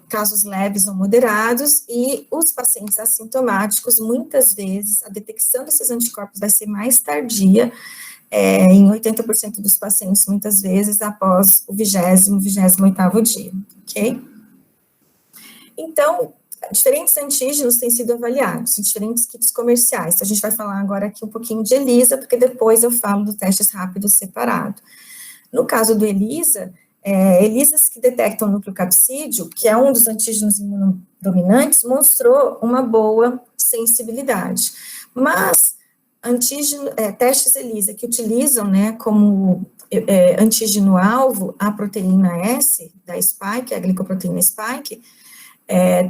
casos leves ou moderados, e os pacientes assintomáticos, muitas vezes, a detecção desses anticorpos vai ser mais tardia, em 80% dos pacientes, muitas vezes, após o 28º dia, ok? Então, diferentes antígenos têm sido avaliados em diferentes kits comerciais. Então, a gente vai falar agora aqui um pouquinho de ELISA, porque depois eu falo do testes rápidos separado. No caso do ELISA, ELISAs que detectam nucleocapsídeo, que é um dos antígenos imunodominantes, mostrou uma boa sensibilidade. Mas, testes ELISA que utilizam, né, como antígeno-alvo a proteína S da spike, a glicoproteína spike,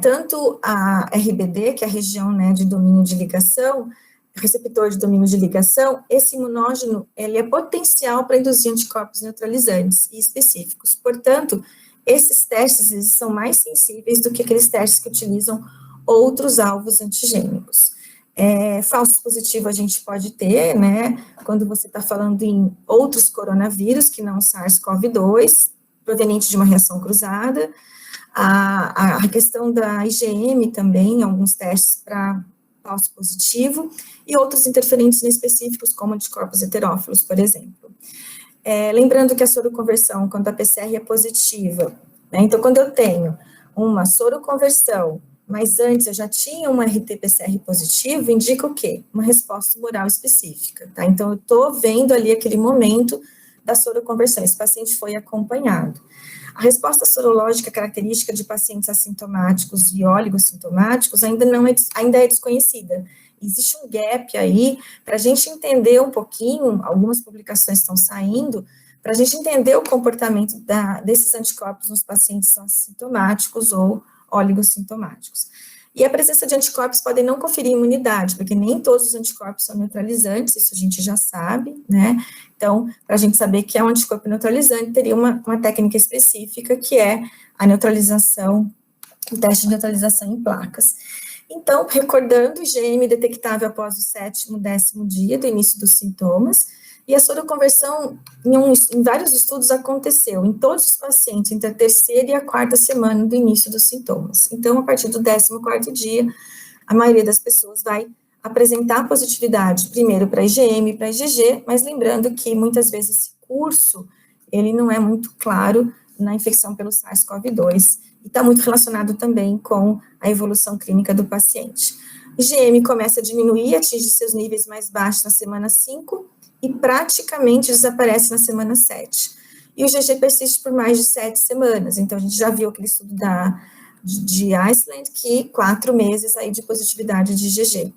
tanto a RBD, que é a região, né, de domínio de ligação, receptor de domínio de ligação, esse imunógeno, ele é potencial para induzir anticorpos neutralizantes e específicos. Portanto, esses testes, eles são mais sensíveis do que aqueles testes que utilizam outros alvos antigênicos. Falso positivo a gente pode ter, né, quando você está falando em outros coronavírus, que não SARS-CoV-2, proveniente de uma reação cruzada. A questão da IgM também, alguns testes para falso positivo, e outros interferentes específicos, como anticorpos heterófilos, por exemplo. Lembrando que a soroconversão, quando a PCR é positiva, né, então, quando eu tenho uma soroconversão, mas antes eu já tinha uma RT-PCR positivo, indica o quê? Uma resposta tumoral específica, tá? Então, eu estou vendo ali aquele momento da soroconversão, esse paciente foi acompanhado. A resposta sorológica característica de pacientes assintomáticos e oligossintomáticos ainda é desconhecida. Existe um gap aí para a gente entender um pouquinho, algumas publicações estão saindo, para a gente entender o comportamento desses anticorpos nos pacientes assintomáticos ou oligossintomáticos. E a presença de anticorpos pode não conferir imunidade, porque nem todos os anticorpos são neutralizantes, isso a gente já sabe, né? Então, para a gente saber que é um anticorpo neutralizante, teria uma técnica específica, que é a neutralização, o teste de neutralização em placas. Então, recordando, IgM detectável após o 7º, 10º dia do início dos sintomas, e a soroconversão, em vários estudos, aconteceu em todos os pacientes entre a 3ª e a 4ª semana do início dos sintomas. Então, a partir do 14º dia, a maioria das pessoas vai apresentar positividade, primeiro para IgM e para IgG, mas lembrando que, muitas vezes, esse curso, ele não é muito claro na infecção pelo SARS-CoV-2, e está muito relacionado também com a evolução clínica do paciente. IgM começa a diminuir, atinge seus níveis mais baixos na semana 5, e praticamente desaparece na semana 7. E o IgG persiste por mais de 7 semanas, então a gente já viu aquele estudo de Iceland, que 4 meses aí de positividade de IgG.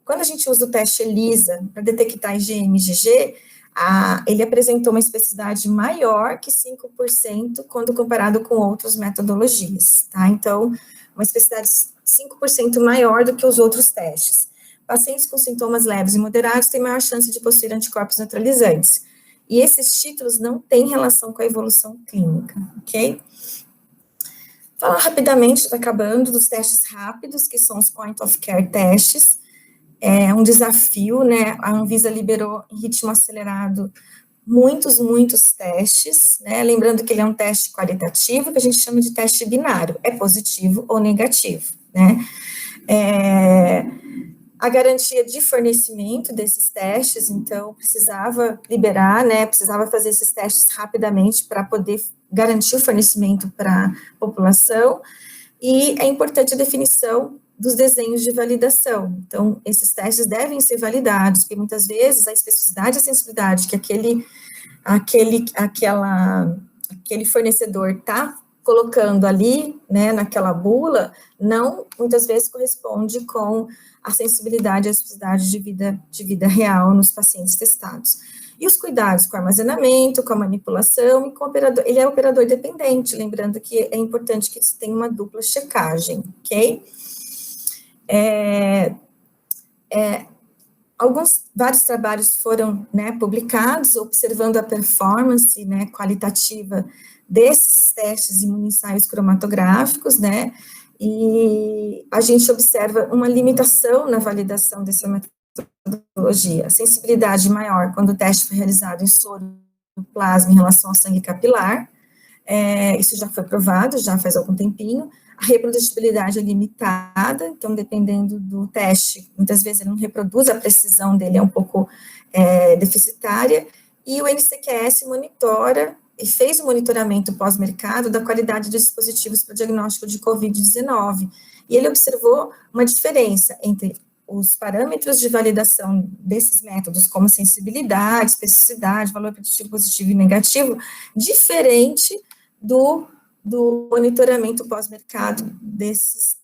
Quando a gente usa o teste ELISA para detectar IgM e IgG, ele apresentou uma especificidade maior que 5% quando comparado com outras metodologias, tá? Então, uma especificidade 5% maior do que os outros testes. Pacientes com sintomas leves e moderados têm maior chance de possuir anticorpos neutralizantes. E esses títulos não têm relação com a evolução clínica, ok? Falar rapidamente, está acabando, dos testes rápidos, que são os point of care testes. É um desafio, né? A Anvisa liberou em ritmo acelerado muitos testes, né? Lembrando que ele é um teste qualitativo, que a gente chama de teste binário, é positivo ou negativo, né? A garantia de fornecimento desses testes, então, precisava liberar, né, precisava fazer esses testes rapidamente para poder garantir o fornecimento para a população, e é importante a definição dos desenhos de validação. Então, esses testes devem ser validados, porque muitas vezes a especificidade e a sensibilidade que aquele fornecedor está colocando ali, né, naquela bula, não, muitas vezes, corresponde com a sensibilidade e a especificidade de vida real nos pacientes testados. E os cuidados com o armazenamento, com a manipulação e com o operador, ele é operador dependente, lembrando que é importante que se tenha uma dupla checagem, ok? Vários trabalhos foram, né, publicados, observando a performance, né, qualitativa desses testes imunoensaios cromatográficos, né, e a gente observa uma limitação na validação dessa metodologia, sensibilidade maior quando o teste foi realizado em soro plasma em relação ao sangue capilar, isso já foi provado, já faz algum tempinho. A reprodutibilidade é limitada, então, dependendo do teste, muitas vezes ele não reproduz, a precisão dele é um pouco deficitária, e o NCQS monitora e fez o monitoramento pós-mercado da qualidade dos dispositivos para o diagnóstico de Covid-19, e ele observou uma diferença entre os parâmetros de validação desses métodos, como sensibilidade, especificidade, valor preditivo positivo e negativo, diferente do monitoramento pós-mercado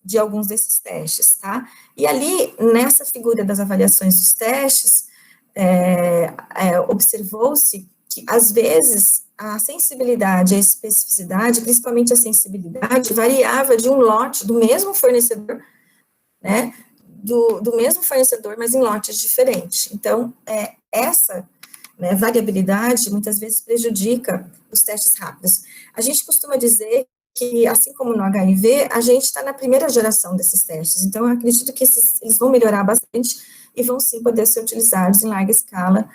de alguns desses testes, tá? E ali, nessa figura das avaliações dos testes, observou-se que, às vezes, a sensibilidade e a especificidade, principalmente a sensibilidade, variava de um lote do mesmo fornecedor, né, do mesmo fornecedor, mas em lotes diferentes. Então, essa, né, variabilidade muitas vezes prejudica os testes rápidos. A gente costuma dizer que, assim como no HIV, a gente está na primeira geração desses testes, então eu acredito que eles vão melhorar bastante e vão sim poder ser utilizados em larga escala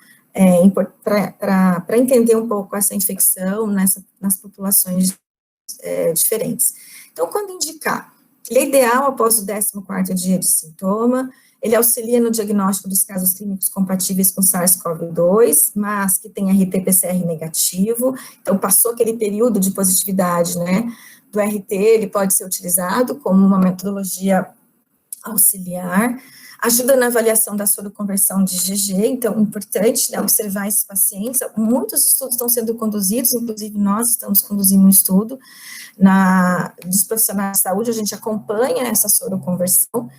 para entender um pouco essa infecção nas populações diferentes. Então, quando indicar, ele é ideal após o 14º dia de sintoma, ele auxilia no diagnóstico dos casos clínicos compatíveis com SARS-CoV-2, mas que tem RT-PCR negativo, então passou aquele período de positividade, né, do RT, ele pode ser utilizado como uma metodologia auxiliar, ajuda na avaliação da soroconversão de IgG, então, importante, né, observar esses pacientes, muitos estudos estão sendo conduzidos, inclusive nós estamos conduzindo um estudo dos profissionais de saúde, a gente acompanha essa soroconversão,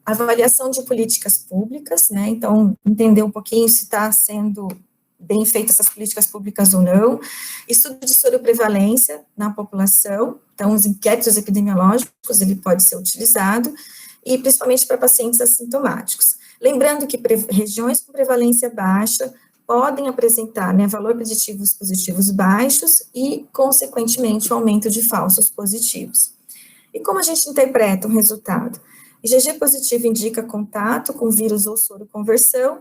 avaliação de políticas públicas, né, então, entender um pouquinho se está sendo bem feitas essas políticas públicas ou não, estudo de soroprevalência na população, então, os inquéritos epidemiológicos, ele pode ser utilizado, e principalmente para pacientes assintomáticos. Lembrando que regiões com prevalência baixa podem apresentar, né, valor preditivos positivos baixos e, consequentemente, o aumento de falsos positivos. E como a gente interpreta um resultado? IgG positivo indica contato com vírus ou soroconversão,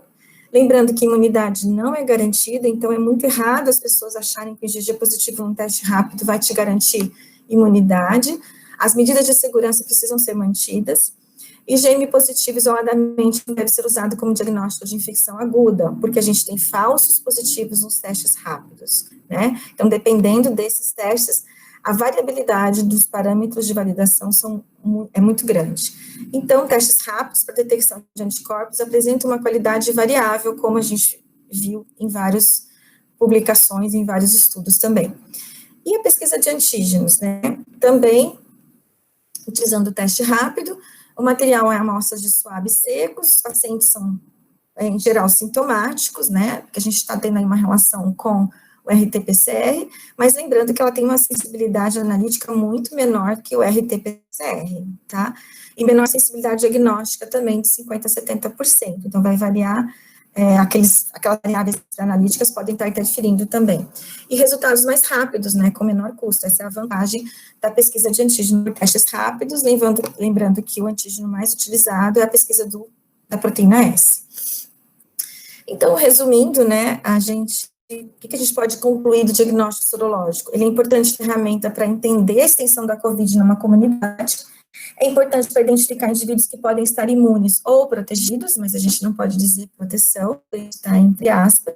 lembrando que imunidade não é garantida, então é muito errado as pessoas acharem que o IgG positivo num teste rápido vai te garantir imunidade, as medidas de segurança precisam ser mantidas, IgM positivo isoladamente não deve ser usado como diagnóstico de infecção aguda, porque a gente tem falsos positivos nos testes rápidos, né? Então, dependendo desses testes, a variabilidade dos parâmetros de validação é muito grande. Então, testes rápidos para detecção de anticorpos apresentam uma qualidade variável, como a gente viu em várias publicações, em vários estudos também. E a pesquisa de antígenos, né? Também, utilizando o teste rápido, o material é amostras de suaves secos, os pacientes são, em geral, sintomáticos, né? Porque a gente está tendo aí uma relação com o RT-PCR, mas lembrando que ela tem uma sensibilidade analítica muito menor que o RT-PCR, tá? E menor sensibilidade diagnóstica também, de 50% a 70%, então vai variar, aquelas variáveis analíticas podem estar interferindo também. E resultados mais rápidos, né, com menor custo, essa é a vantagem da pesquisa de antígeno por testes rápidos, lembrando que o antígeno mais utilizado é a pesquisa da proteína S. Então, resumindo, né, o que a gente pode concluir do diagnóstico sorológico? Ele é importante ferramenta para entender a extensão da COVID numa comunidade, é importante para identificar indivíduos que podem estar imunes ou protegidos, mas a gente não pode dizer proteção, está entre aspas.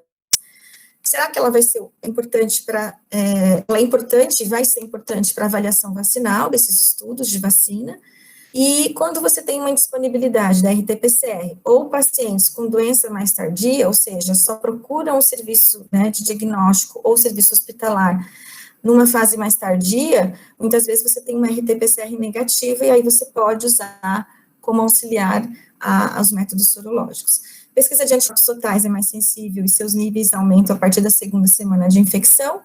Será que ela vai ser importante ela é importante, vai ser importante para a avaliação vacinal desses estudos de vacina? E quando você tem uma indisponibilidade da RT-PCR ou pacientes com doença mais tardia, ou seja, só procuram um serviço, né, de diagnóstico ou serviço hospitalar numa fase mais tardia, muitas vezes você tem uma RT-PCR negativa, e aí você pode usar como auxiliar aos métodos sorológicos. Pesquisa de anticorpos totais é mais sensível e seus níveis aumentam a partir da segunda semana de infecção.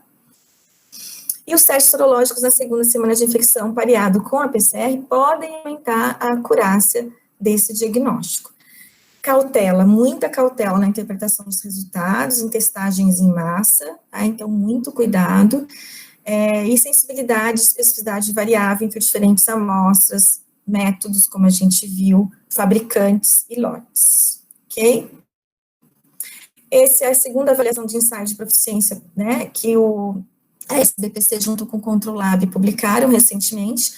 E os testes sorológicos na segunda semana de infecção, pareado com a PCR, podem aumentar a acurácia desse diagnóstico. Cautela, muita cautela na interpretação dos resultados, em testagens em massa, tá? Então, muito cuidado. E sensibilidade e especificidade variável entre diferentes amostras, métodos, como a gente viu, fabricantes e lotes, ok? Essa é a segunda avaliação de ensaio de proficiência, né, que a SBPC, junto com o Controlab, publicaram recentemente,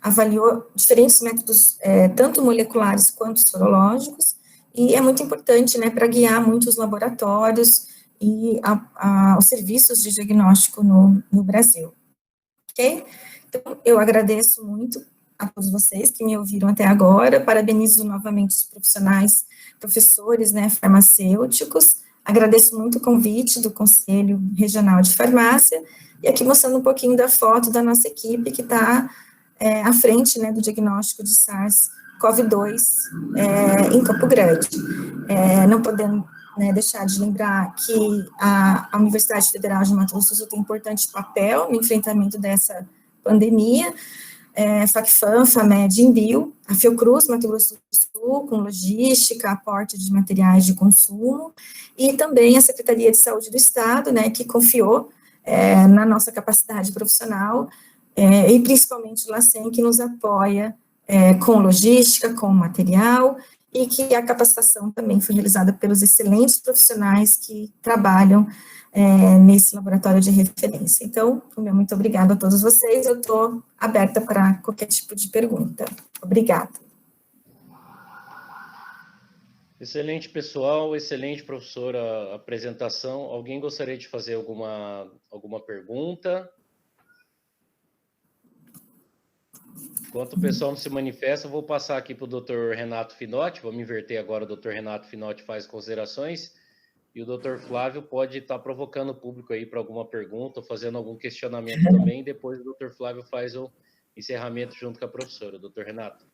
avaliou diferentes métodos, tanto moleculares quanto sorológicos, e é muito importante, né, para guiar muitos laboratórios e os serviços de diagnóstico no Brasil, ok? Então, eu agradeço muito a todos vocês que me ouviram até agora, parabenizo novamente os profissionais, professores, né, farmacêuticos, agradeço muito o convite do Conselho Regional de Farmácia, e aqui mostrando um pouquinho da foto da nossa equipe que está à frente, né, do diagnóstico de SARS-CoV-2 em Campo Grande. Não podemos, né, deixar de lembrar que a Universidade Federal de Mato Grosso do Sul tem importante papel no enfrentamento dessa pandemia, FACFAM, FAMED, Embio, a Fiocruz, Mato Grosso do Sul, com logística, aporte de materiais de consumo, e também a Secretaria de Saúde do Estado, né, que confiou na nossa capacidade profissional, e principalmente o LACEN, que nos apoia com logística, com material, e que a capacitação também foi realizada pelos excelentes profissionais que trabalham nesse laboratório de referência. Então, muito obrigada a todos vocês, eu estou aberta para qualquer tipo de pergunta. Obrigada. Excelente, pessoal, excelente, professora, apresentação. Alguém gostaria de fazer alguma pergunta? Enquanto o pessoal não se manifesta, eu vou passar aqui para o Dr. Renato Finotti, vamos inverter agora, o Dr. Renato Finotti faz considerações, e o Dr. Flávio pode estar provocando o público aí para alguma pergunta, ou fazendo algum questionamento também, e depois o Dr. Flávio faz o encerramento junto com a professora. Dr. Renato.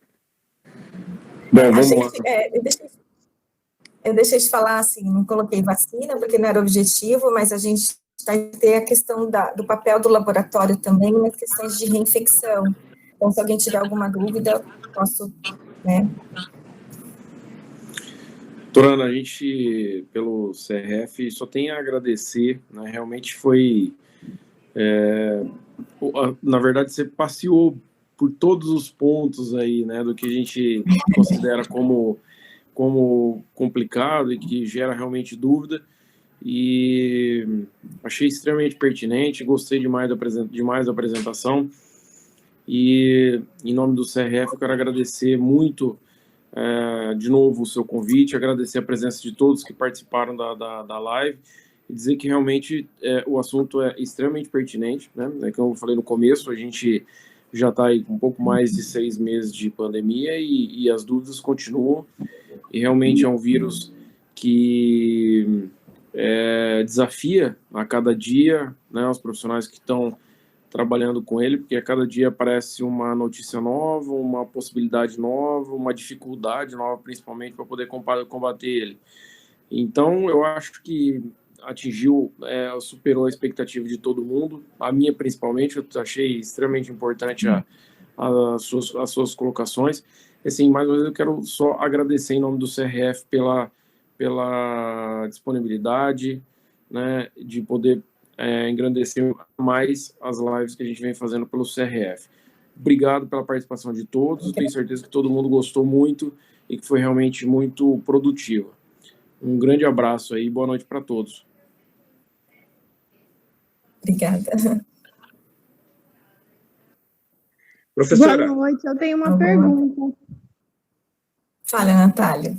Bom, vamos lá. Eu deixei de falar, assim, não coloquei vacina, porque não era objetivo, mas a gente vai ter a questão do papel do laboratório também nas questões de reinfecção. Então, se alguém tiver alguma dúvida, posso, né? Doutora Ana, a gente, pelo CRF, só tem a agradecer, né? Realmente foi, na verdade, você passeou por todos os pontos aí, né, do que a gente considera como complicado e que gera realmente dúvida, e achei extremamente pertinente, gostei demais da apresentação, e em nome do CRF eu quero agradecer muito de novo o seu convite, agradecer a presença de todos que participaram da live, e dizer que realmente o assunto é extremamente pertinente, né? Como eu falei no começo, a gente já está aí com um pouco mais de 6 meses de pandemia e as dúvidas continuam, e realmente é um vírus que desafia a cada dia, né, os profissionais que estão trabalhando com ele, porque a cada dia aparece uma notícia nova, uma possibilidade nova, uma dificuldade nova, principalmente, para poder combater ele. Então, eu acho que atingiu, superou a expectativa de todo mundo, a minha principalmente, eu achei extremamente importante as suas colocações. Assim, mais uma vez eu quero só agradecer em nome do CRF pela disponibilidade, né, de poder engrandecer mais as lives que a gente vem fazendo pelo CRF. Obrigado pela participação de todos, tenho certeza que todo mundo gostou muito e que foi realmente muito produtivo. Um grande abraço aí, boa noite para todos. Obrigada. Professora. Boa noite, eu tenho uma pergunta. Fala, Natália.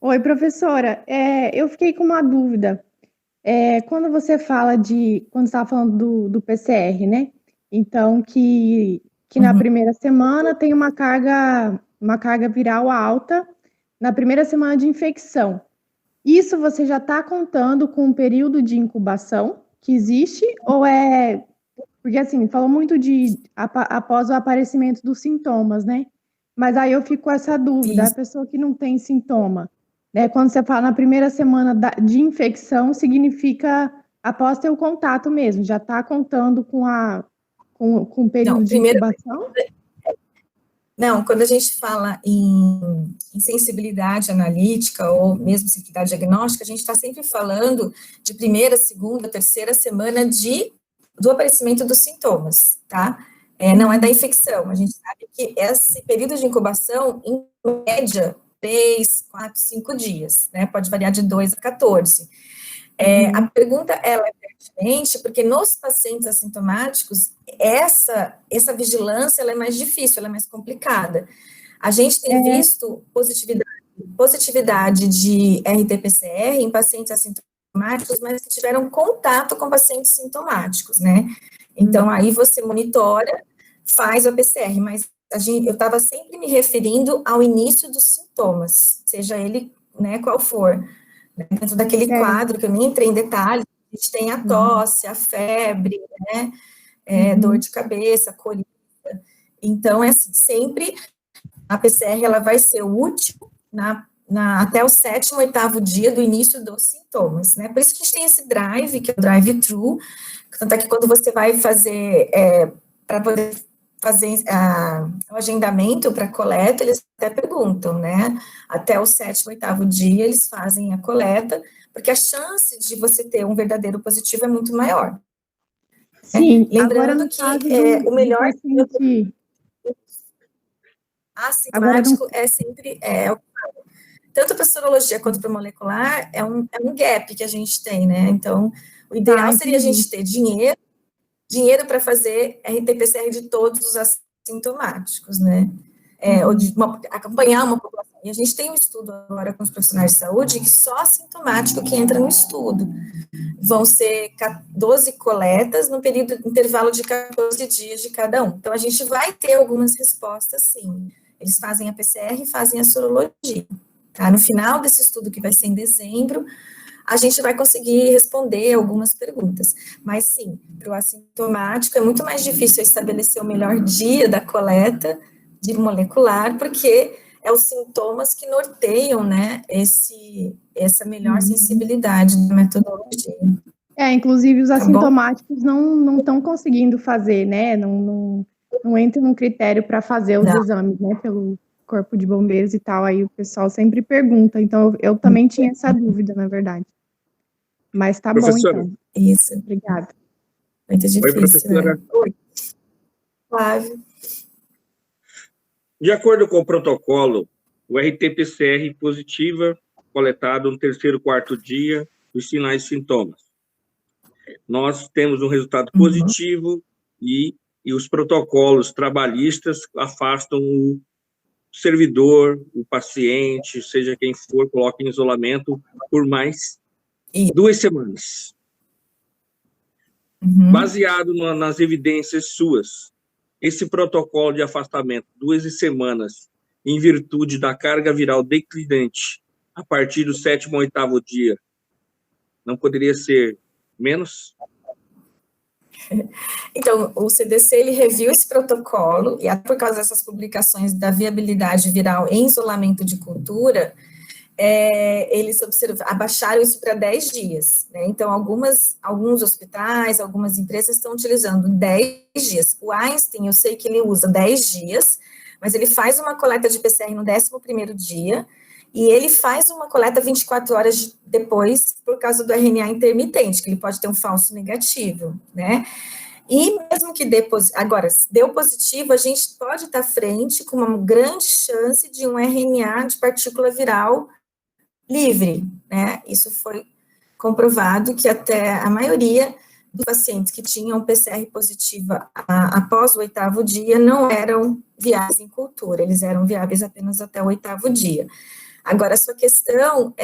Oi, professora, eu fiquei com uma dúvida. Quando você fala quando estava falando do PCR, né? Então, que na primeira semana tem uma carga viral alta na primeira semana de infecção. Isso você já está contando com um período de incubação, que existe, ou é... Porque, assim, falou muito de após o aparecimento dos sintomas, né? Mas aí eu fico com essa dúvida, a pessoa que não tem sintoma, né? Quando você fala na primeira semana de infecção, significa após ter o contato mesmo, já está contando com o período de incubação? Não, quando a gente fala em sensibilidade analítica ou mesmo sensibilidade diagnóstica, a gente está sempre falando de primeira, segunda, terceira semana do aparecimento dos sintomas, tá? Não é da infecção. A gente sabe que esse período de incubação, em média, 3, 4, 5 dias, né? Pode variar de 2 a 14. A pergunta, ela é pertinente, porque nos pacientes assintomáticos, essa vigilância, ela é mais difícil, ela é mais complicada. A gente tem visto positividade de RT-PCR em pacientes assintomáticos, mas que tiveram contato com pacientes sintomáticos, né? Então, aí você monitora, faz o PCR, mas eu estava sempre me referindo ao início dos sintomas, seja ele, né, qual for. Dentro daquele quadro, que eu nem entrei em detalhes, a gente tem a tosse, a febre, né, dor de cabeça, coriza. Então, assim, sempre a PCR, ela vai ser útil até o 7º, 8º dia do início dos sintomas, né, por isso que a gente tem esse drive, que é o drive-thru, tanto é que quando você vai fazer, para poder fazer o agendamento para coleta, eles até perguntam, né, até o 7º, 8º dia eles fazem a coleta, porque a chance de você ter um verdadeiro positivo é muito maior. Sim, lembrando que o melhor paciente... assintomático é sempre, tanto para sorologia quanto para molecular, é um gap que a gente tem, né, então, o ideal seria a gente ter dinheiro para fazer RT-PCR de todos os assintomáticos, né? Ou acompanhar uma população. E a gente tem um estudo agora com os profissionais de saúde que só assintomático que entra no estudo. Vão ser 12 coletas no intervalo de 14 dias de cada um. Então, a gente vai ter algumas respostas, sim. Eles fazem a PCR e fazem a sorologia. Tá? No final desse estudo, que vai ser em dezembro, a gente vai conseguir responder algumas perguntas. Mas, sim, para o assintomático é muito mais difícil estabelecer o melhor dia da coleta de molecular, porque é os sintomas que norteiam, né, essa melhor sensibilidade da metodologia. Inclusive os assintomáticos não estão conseguindo fazer, né, não entra num critério para fazer os exames, né, pelo Corpo de Bombeiros e tal, aí o pessoal sempre pergunta, então eu também tinha essa dúvida, na verdade. Mas tá professora, bom, então. Isso. Obrigada. Muito difícil, oi, professora. Oi. Flávio. De acordo com o protocolo, o RT-PCR positiva, coletado no 3º, 4º dia, dos sinais e sintomas. Nós temos um resultado positivo e os protocolos trabalhistas afastam o servidor, o paciente, seja quem for, coloca em isolamento por mais 2 semanas. Baseado nas evidências suas, esse protocolo de afastamento, 2 semanas, em virtude da carga viral declinante, a partir do 7º, 8º dia, não poderia ser menos? Então, o CDC, ele reviu esse protocolo, e por causa dessas publicações da viabilidade viral em isolamento de cultura, eles abaixaram isso para 10 dias, né? Então, alguns hospitais, algumas empresas estão utilizando 10 dias. O Einstein, eu sei que ele usa 10 dias, mas ele faz uma coleta de PCR no 11º dia, e ele faz uma coleta 24 horas depois, por causa do RNA intermitente, que ele pode ter um falso negativo, né? E mesmo que agora, se deu positivo, a gente pode estar à frente com uma grande chance de um RNA de partícula viral livre, né? Isso foi comprovado que até a maioria dos pacientes que tinham PCR positiva após o 8º dia não eram viáveis em cultura, eles eram viáveis apenas até o 8º dia. Agora, a sua questão,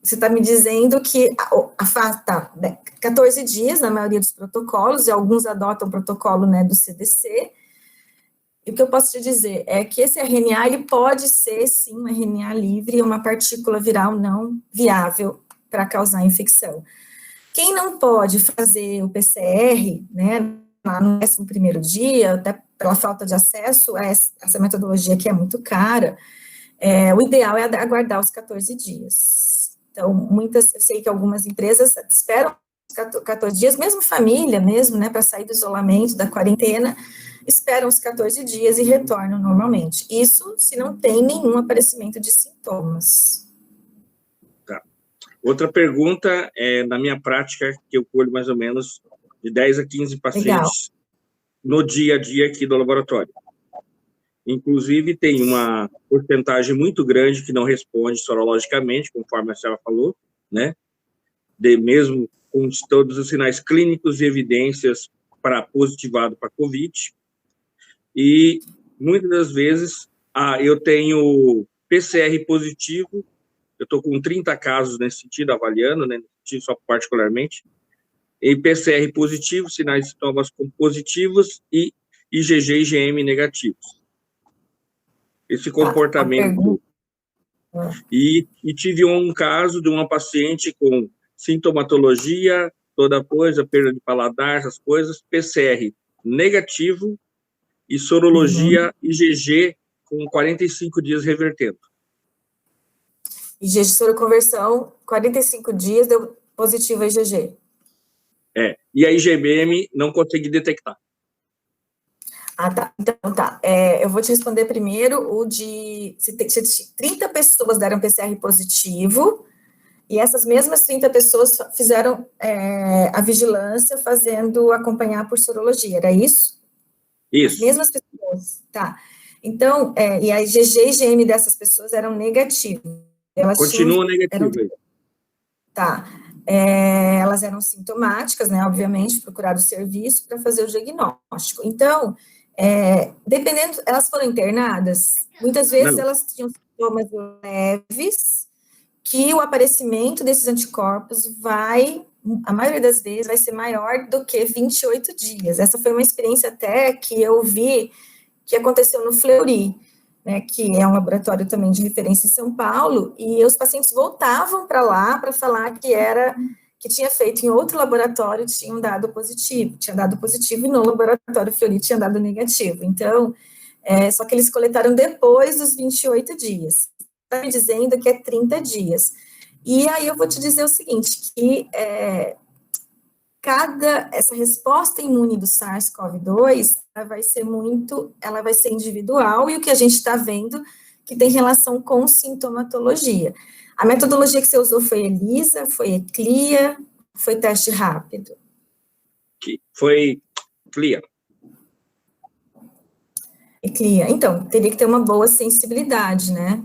você está me dizendo que afasta 14 dias na maioria dos protocolos, e alguns adotam o protocolo, né, do CDC. E o que eu posso te dizer é que esse RNA, ele pode ser, sim, um RNA livre, uma partícula viral não viável para causar infecção. Quem não pode fazer o PCR, né, lá no 11º dia, até pela falta de acesso a essa metodologia que é muito cara, o ideal é aguardar os 14 dias. Então, eu sei que algumas empresas esperam 14 dias, mesmo família, né, para sair do isolamento, da quarentena, esperam os 14 dias e retornam normalmente. Isso se não tem nenhum aparecimento de sintomas. Tá. Outra pergunta na minha prática, que eu colho mais ou menos de 10 a 15 pacientes no dia a dia aqui do laboratório. Inclusive, tem uma porcentagem muito grande que não responde sorologicamente, conforme a senhora falou, né? Mesmo com todos os sinais clínicos e evidências para positivado para COVID. E, muitas das vezes, eu tenho PCR positivo, eu estou com 30 casos nesse sentido, avaliando, né, só particularmente, e PCR positivo, sinais e sintomas positivos, e IgG e IgM negativos. Esse comportamento. E tive um caso de uma paciente com sintomatologia, toda coisa, perda de paladar, essas coisas, PCR negativo e sorologia IgG com 45 dias revertendo. IgG soroconversão, 45 dias, deu positivo a IgG. E a IgM não consegui detectar. Tá. Então, tá. Eu vou te responder primeiro o de... 30 pessoas deram PCR positivo, e essas mesmas 30 pessoas fizeram a vigilância, fazendo acompanhar por sorologia, era isso? Isso. As mesmas pessoas, tá. Então, e a IgG e IgM dessas pessoas eram negativos. Continua negativo. Tá. Elas eram sintomáticas, né, obviamente, procuraram o serviço para fazer o diagnóstico. Então, dependendo, elas foram internadas, muitas vezes elas tinham sintomas leves, que o aparecimento desses anticorpos a maioria das vezes, vai ser maior do que 28 dias. Essa foi uma experiência até que eu vi que aconteceu no Fleury, né, que é um laboratório também de referência em São Paulo, e os pacientes voltavam para lá para falar que tinha feito em outro laboratório, tinha dado positivo e no laboratório Fleury tinha dado negativo. Então, só que eles coletaram depois dos 28 dias. Está me dizendo que é 30 dias. E aí eu vou te dizer o seguinte, que essa resposta imune do SARS-CoV-2, ela vai ser individual, e o que a gente está vendo que tem relação com sintomatologia. A metodologia que você usou foi ELISA, foi ECLIA, foi teste rápido? Foi ECLIA. ECLIA. Então, teria que ter uma boa sensibilidade, né?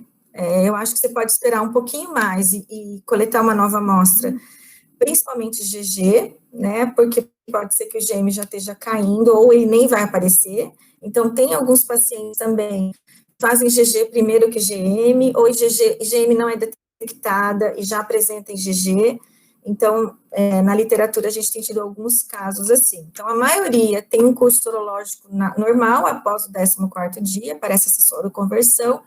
Eu acho que você pode esperar um pouquinho mais e coletar uma nova amostra, principalmente IgG, né, porque pode ser que o IgM já esteja caindo, ou ele nem vai aparecer. Então, tem alguns pacientes também que fazem IgG primeiro que IgM, ou IgM não é detectada e já apresenta IgG. Então, na literatura, a gente tem tido alguns casos assim. Então, a maioria tem um curso sorológico normal após o 14º dia, aparece essa soroconversão,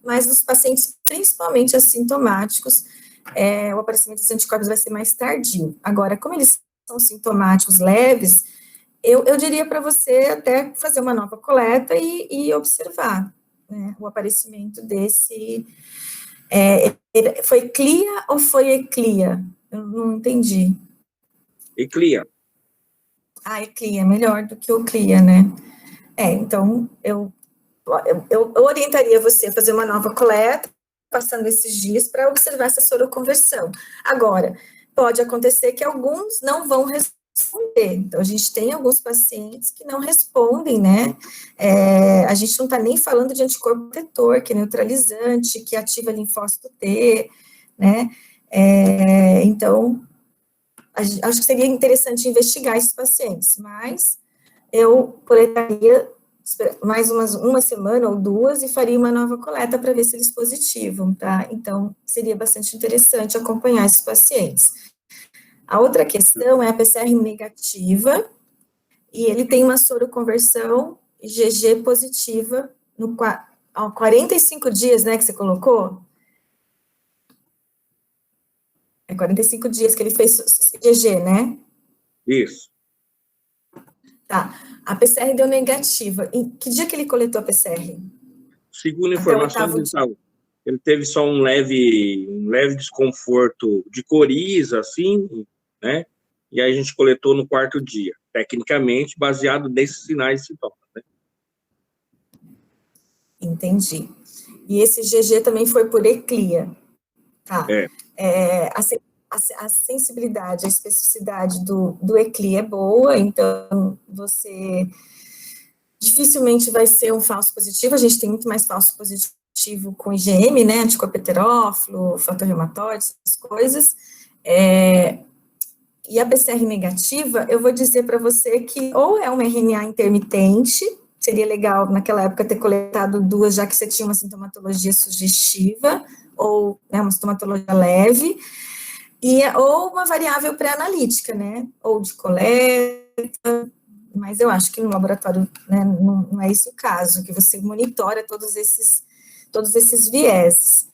mas nos pacientes, principalmente assintomáticos, o aparecimento dos anticorpos vai ser mais tardio. Agora, como eles são sintomáticos leves, eu diria para você até fazer uma nova coleta e observar, né, o aparecimento desse... foi CLIA ou foi ECLIA? Eu não entendi. ECLIA. ECLIA, melhor do que o CLIA, né? Então, eu orientaria você a fazer uma nova coleta, passando esses dias, para observar essa soroconversão. Agora, pode acontecer que alguns não vão responder. Então, a gente tem alguns pacientes que não respondem, né? A gente não está nem falando de anticorpo protetor, que é neutralizante, que ativa linfócito T, né? Então, acho que seria interessante investigar esses pacientes, mas eu coletaria mais uma semana ou duas e faria uma nova coleta para ver se eles positivam, tá? Então, seria bastante interessante acompanhar esses pacientes. A outra questão é a PCR negativa, e ele tem uma soroconversão IgG positiva no 45 dias, né, que você colocou? 45 dias que ele fez GG, né? Isso. Tá. A PCR deu negativa. Em que dia que ele coletou a PCR? Segundo Até o informações, oitavo ele teve só um leve desconforto de coriza, assim, né? E aí a gente coletou no 4º dia, tecnicamente, baseado nesses sinais e sintomas, né? Entendi. E esse GG também foi por eclia. Tá. A sensibilidade, a especificidade do eclia é boa, então você dificilmente vai ser um falso positivo. A gente tem muito mais falso positivo com IgM, né, anticorpo heterófilo, fator reumatoide, essas coisas. E a PCR negativa, eu vou dizer para você que ou é um RNA intermitente, seria legal naquela época ter coletado 2, já que você tinha uma sintomatologia sugestiva, ou uma sintomatologia leve, ou uma variável pré-analítica, né, ou de coleta, mas eu acho que no laboratório, né, não é esse o caso, que você monitora todos esses viés.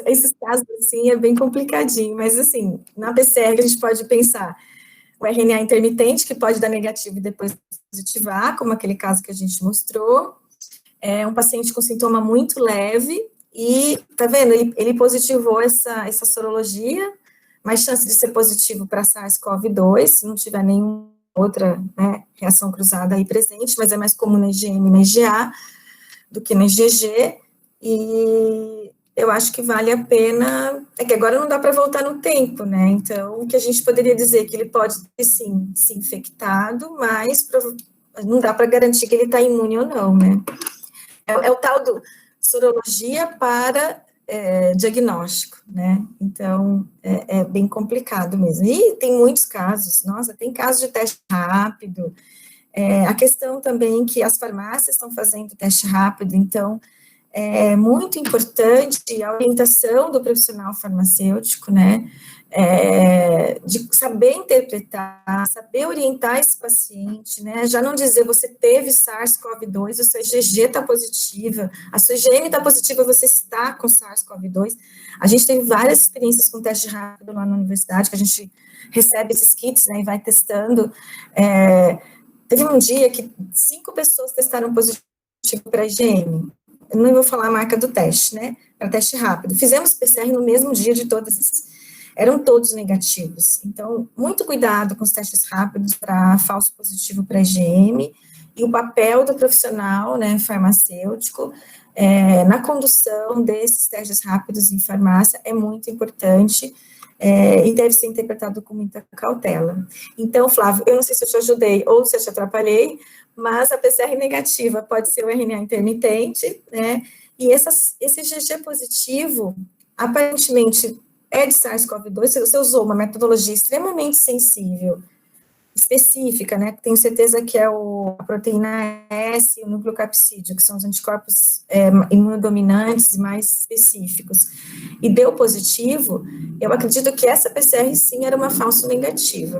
Esses casos, assim, é bem complicadinho, mas, assim, na PCR a gente pode pensar o RNA intermitente, que pode dar negativo e depois positivar, como aquele caso que a gente mostrou, um paciente com sintoma muito leve, e, tá vendo, ele positivou essa sorologia, mais chance de ser positivo para SARS-CoV-2, se não tiver nenhuma outra, né, reação cruzada aí presente, mas é mais comum na IgM e na IgA do que na IgG, e eu acho que vale a pena, que agora não dá para voltar no tempo, né, então, o que a gente poderia dizer que ele pode ter, sim, se infectado, mas não dá para garantir que ele está imune ou não, né. É o tal do sorologia para diagnóstico, né, então, é bem complicado mesmo, e tem muitos casos, nossa, tem casos de teste rápido, a questão também que as farmácias estão fazendo teste rápido, então, é muito importante a orientação do profissional farmacêutico, né, de saber interpretar, saber orientar esse paciente, né, já não dizer você teve SARS-CoV-2, a sua IgG está positiva, a sua IgM está positiva, você está com SARS-CoV-2. A gente teve várias experiências com teste rápido lá na universidade, que a gente recebe esses kits, né, e vai testando. Teve um dia que 5 pessoas testaram positivo para IgM. Eu não vou falar a marca do teste, né, para teste rápido. Fizemos PCR no mesmo dia de todas esses. Eram todos negativos. Então, muito cuidado com os testes rápidos para falso positivo para IgM, e o papel do profissional, né, farmacêutico, na condução desses testes rápidos em farmácia é muito importante, e deve ser interpretado com muita cautela. Então, Flávio, eu não sei se eu te ajudei ou se eu te atrapalhei, mas a PCR negativa pode ser o RNA intermitente, né, e esse GG positivo, aparentemente, é de SARS-CoV-2, você usou uma metodologia extremamente sensível, específica, né, tenho certeza que é a proteína S e o nucleocapsídeo, que são os anticorpos imunodominantes e mais específicos, e deu positivo, eu acredito que essa PCR, sim, era uma falso negativa.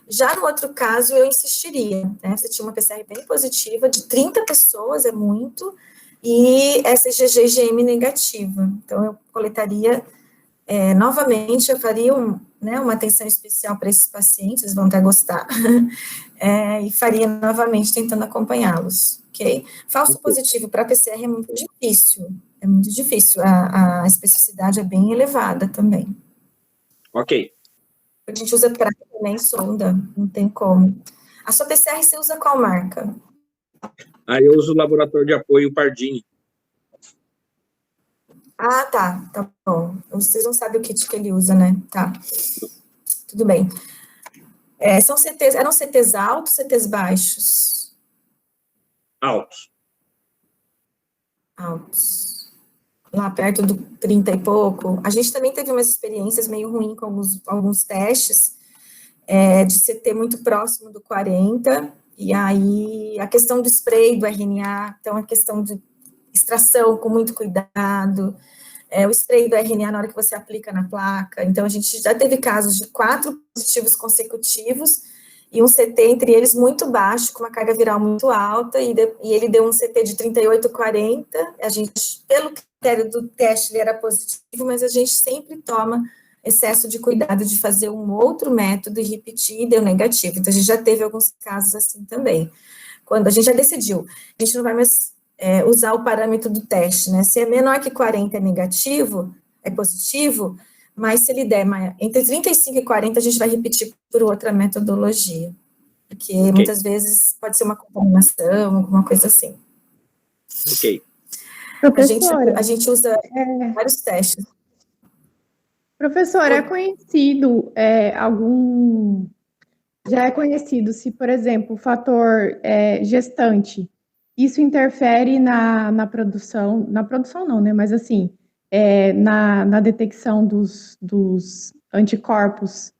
Já no outro caso, eu insistiria, né, você tinha uma PCR bem positiva, de 30 pessoas, é muito, e essa IgG-IgM negativa, então eu coletaria novamente, eu faria uma atenção especial para esses pacientes, eles vão até gostar, e faria novamente tentando acompanhá-los, ok? Falso positivo para PCR é muito difícil, a especificidade é bem elevada também. Ok. A gente usa para nem sonda, não tem como. A sua PCR você usa qual marca? Aí eu uso o laboratório de apoio Pardini. Ah, tá bom. Vocês não sabem o kit que ele usa, né? Tá. Tudo bem. Eram CTs altos, CTs baixos? Altos. Altos. Lá perto do 30 e pouco. A gente também teve umas experiências meio ruins com alguns testes, de CT muito próximo do 40, e aí a questão do spray do RNA, então a questão de extração com muito cuidado, o spray do RNA na hora que você aplica na placa, então a gente já teve casos de 4 positivos consecutivos, e um CT entre eles muito baixo, com uma carga viral muito alta, e ele deu um CT de 38,40, a gente, pelo critério do teste, ele era positivo, mas a gente sempre toma excesso de cuidado de fazer um outro método e repetir, e deu negativo. Então, a gente já teve alguns casos assim também. Quando a gente já decidiu, a gente não vai mais usar o parâmetro do teste, né? Se é menor que 40 é negativo, é positivo, mas se ele der entre 35 e 40, a gente vai repetir por outra metodologia, porque muitas vezes pode ser uma contaminação, alguma coisa assim. Ok. Professora, a gente usa vários testes. Professora, já é conhecido se, por exemplo, o fator gestante, isso interfere na produção não, né, mas assim, na detecção dos anticorpos,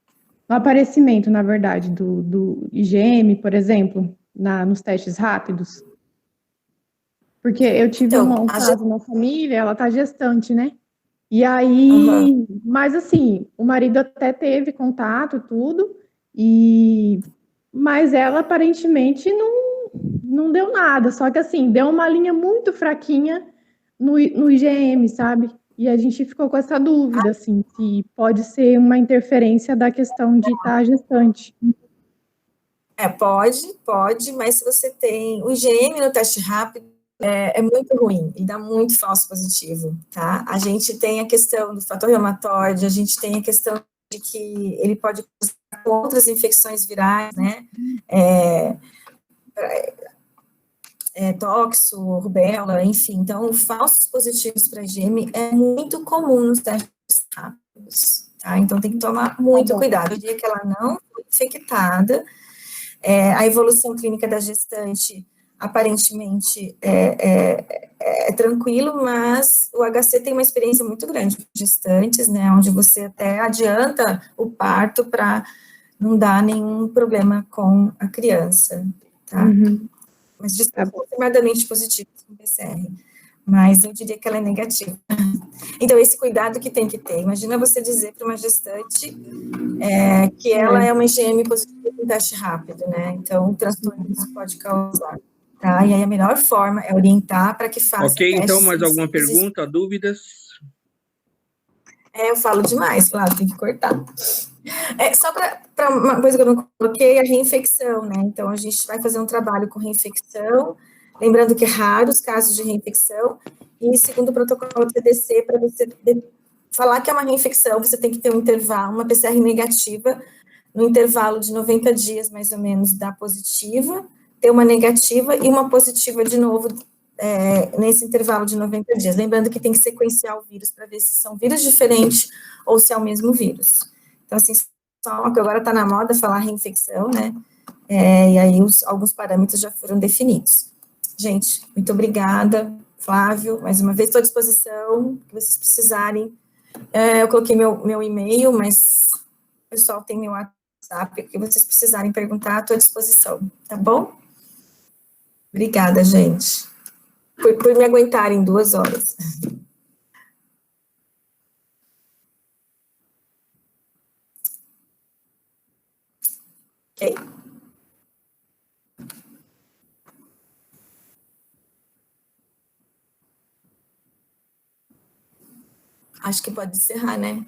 no aparecimento, na verdade, do IgM, por exemplo, nos testes rápidos? Porque eu tive um caso na família, ela está gestante, né? E aí, mas assim, o marido até teve contato, tudo, mas ela aparentemente não deu nada, só que assim, deu uma linha muito fraquinha no IgM, sabe? E a gente ficou com essa dúvida, assim, se pode ser uma interferência da questão de estar gestante. Pode, mas se você tem o IgM no teste rápido, é muito ruim, e dá muito falso positivo, tá? A gente tem a questão do fator reumatoide, a gente tem a questão de que ele pode causar outras infecções virais, né? Toxo, rubéola, enfim. Então, falsos positivos para IgM é muito comum nos testes rápidos, tá? Então, tem que tomar muito cuidado. No dia que ela não foi infectada, a evolução clínica da gestante, aparentemente, é tranquilo, mas o HC tem uma experiência muito grande com gestantes, né, onde você até adianta o parto para não dar nenhum problema com a criança, tá? Mas gestantes confirmadamente positivos com PCR, mas eu diria que ela é negativa. Então, esse cuidado que tem que ter. Imagina você dizer para uma gestante que ela é uma IgM positiva em teste rápido, né? Então, o transtorno que isso pode causar. Tá? E aí, a melhor forma é orientar para que faça Ok, testes. então, mais alguma pergunta, dúvidas? Eu falo demais, Flávio, tem que cortar. Só para uma coisa que eu não coloquei, a reinfecção, né? Então, a gente vai fazer um trabalho com reinfecção, lembrando que é raro os casos de reinfecção, e segundo o protocolo do CDC, para você falar que é uma reinfecção, você tem que ter um intervalo, uma PCR negativa, no intervalo de 90 dias, mais ou menos, da positiva, ter uma negativa e uma positiva de novo nesse intervalo de 90 dias. Lembrando que tem que sequenciar o vírus para ver se são vírus diferentes ou se é o mesmo vírus. Então, assim, só que agora está na moda falar reinfecção, né? E aí alguns parâmetros já foram definidos. Gente, muito obrigada, Flávio, mais uma vez estou à disposição, que vocês precisarem. Eu coloquei meu e-mail, mas o pessoal tem meu WhatsApp, que vocês precisarem perguntar, estou à disposição, tá bom? Obrigada, gente, por me aguentarem 2 horas. Ok? Acho que pode encerrar, né?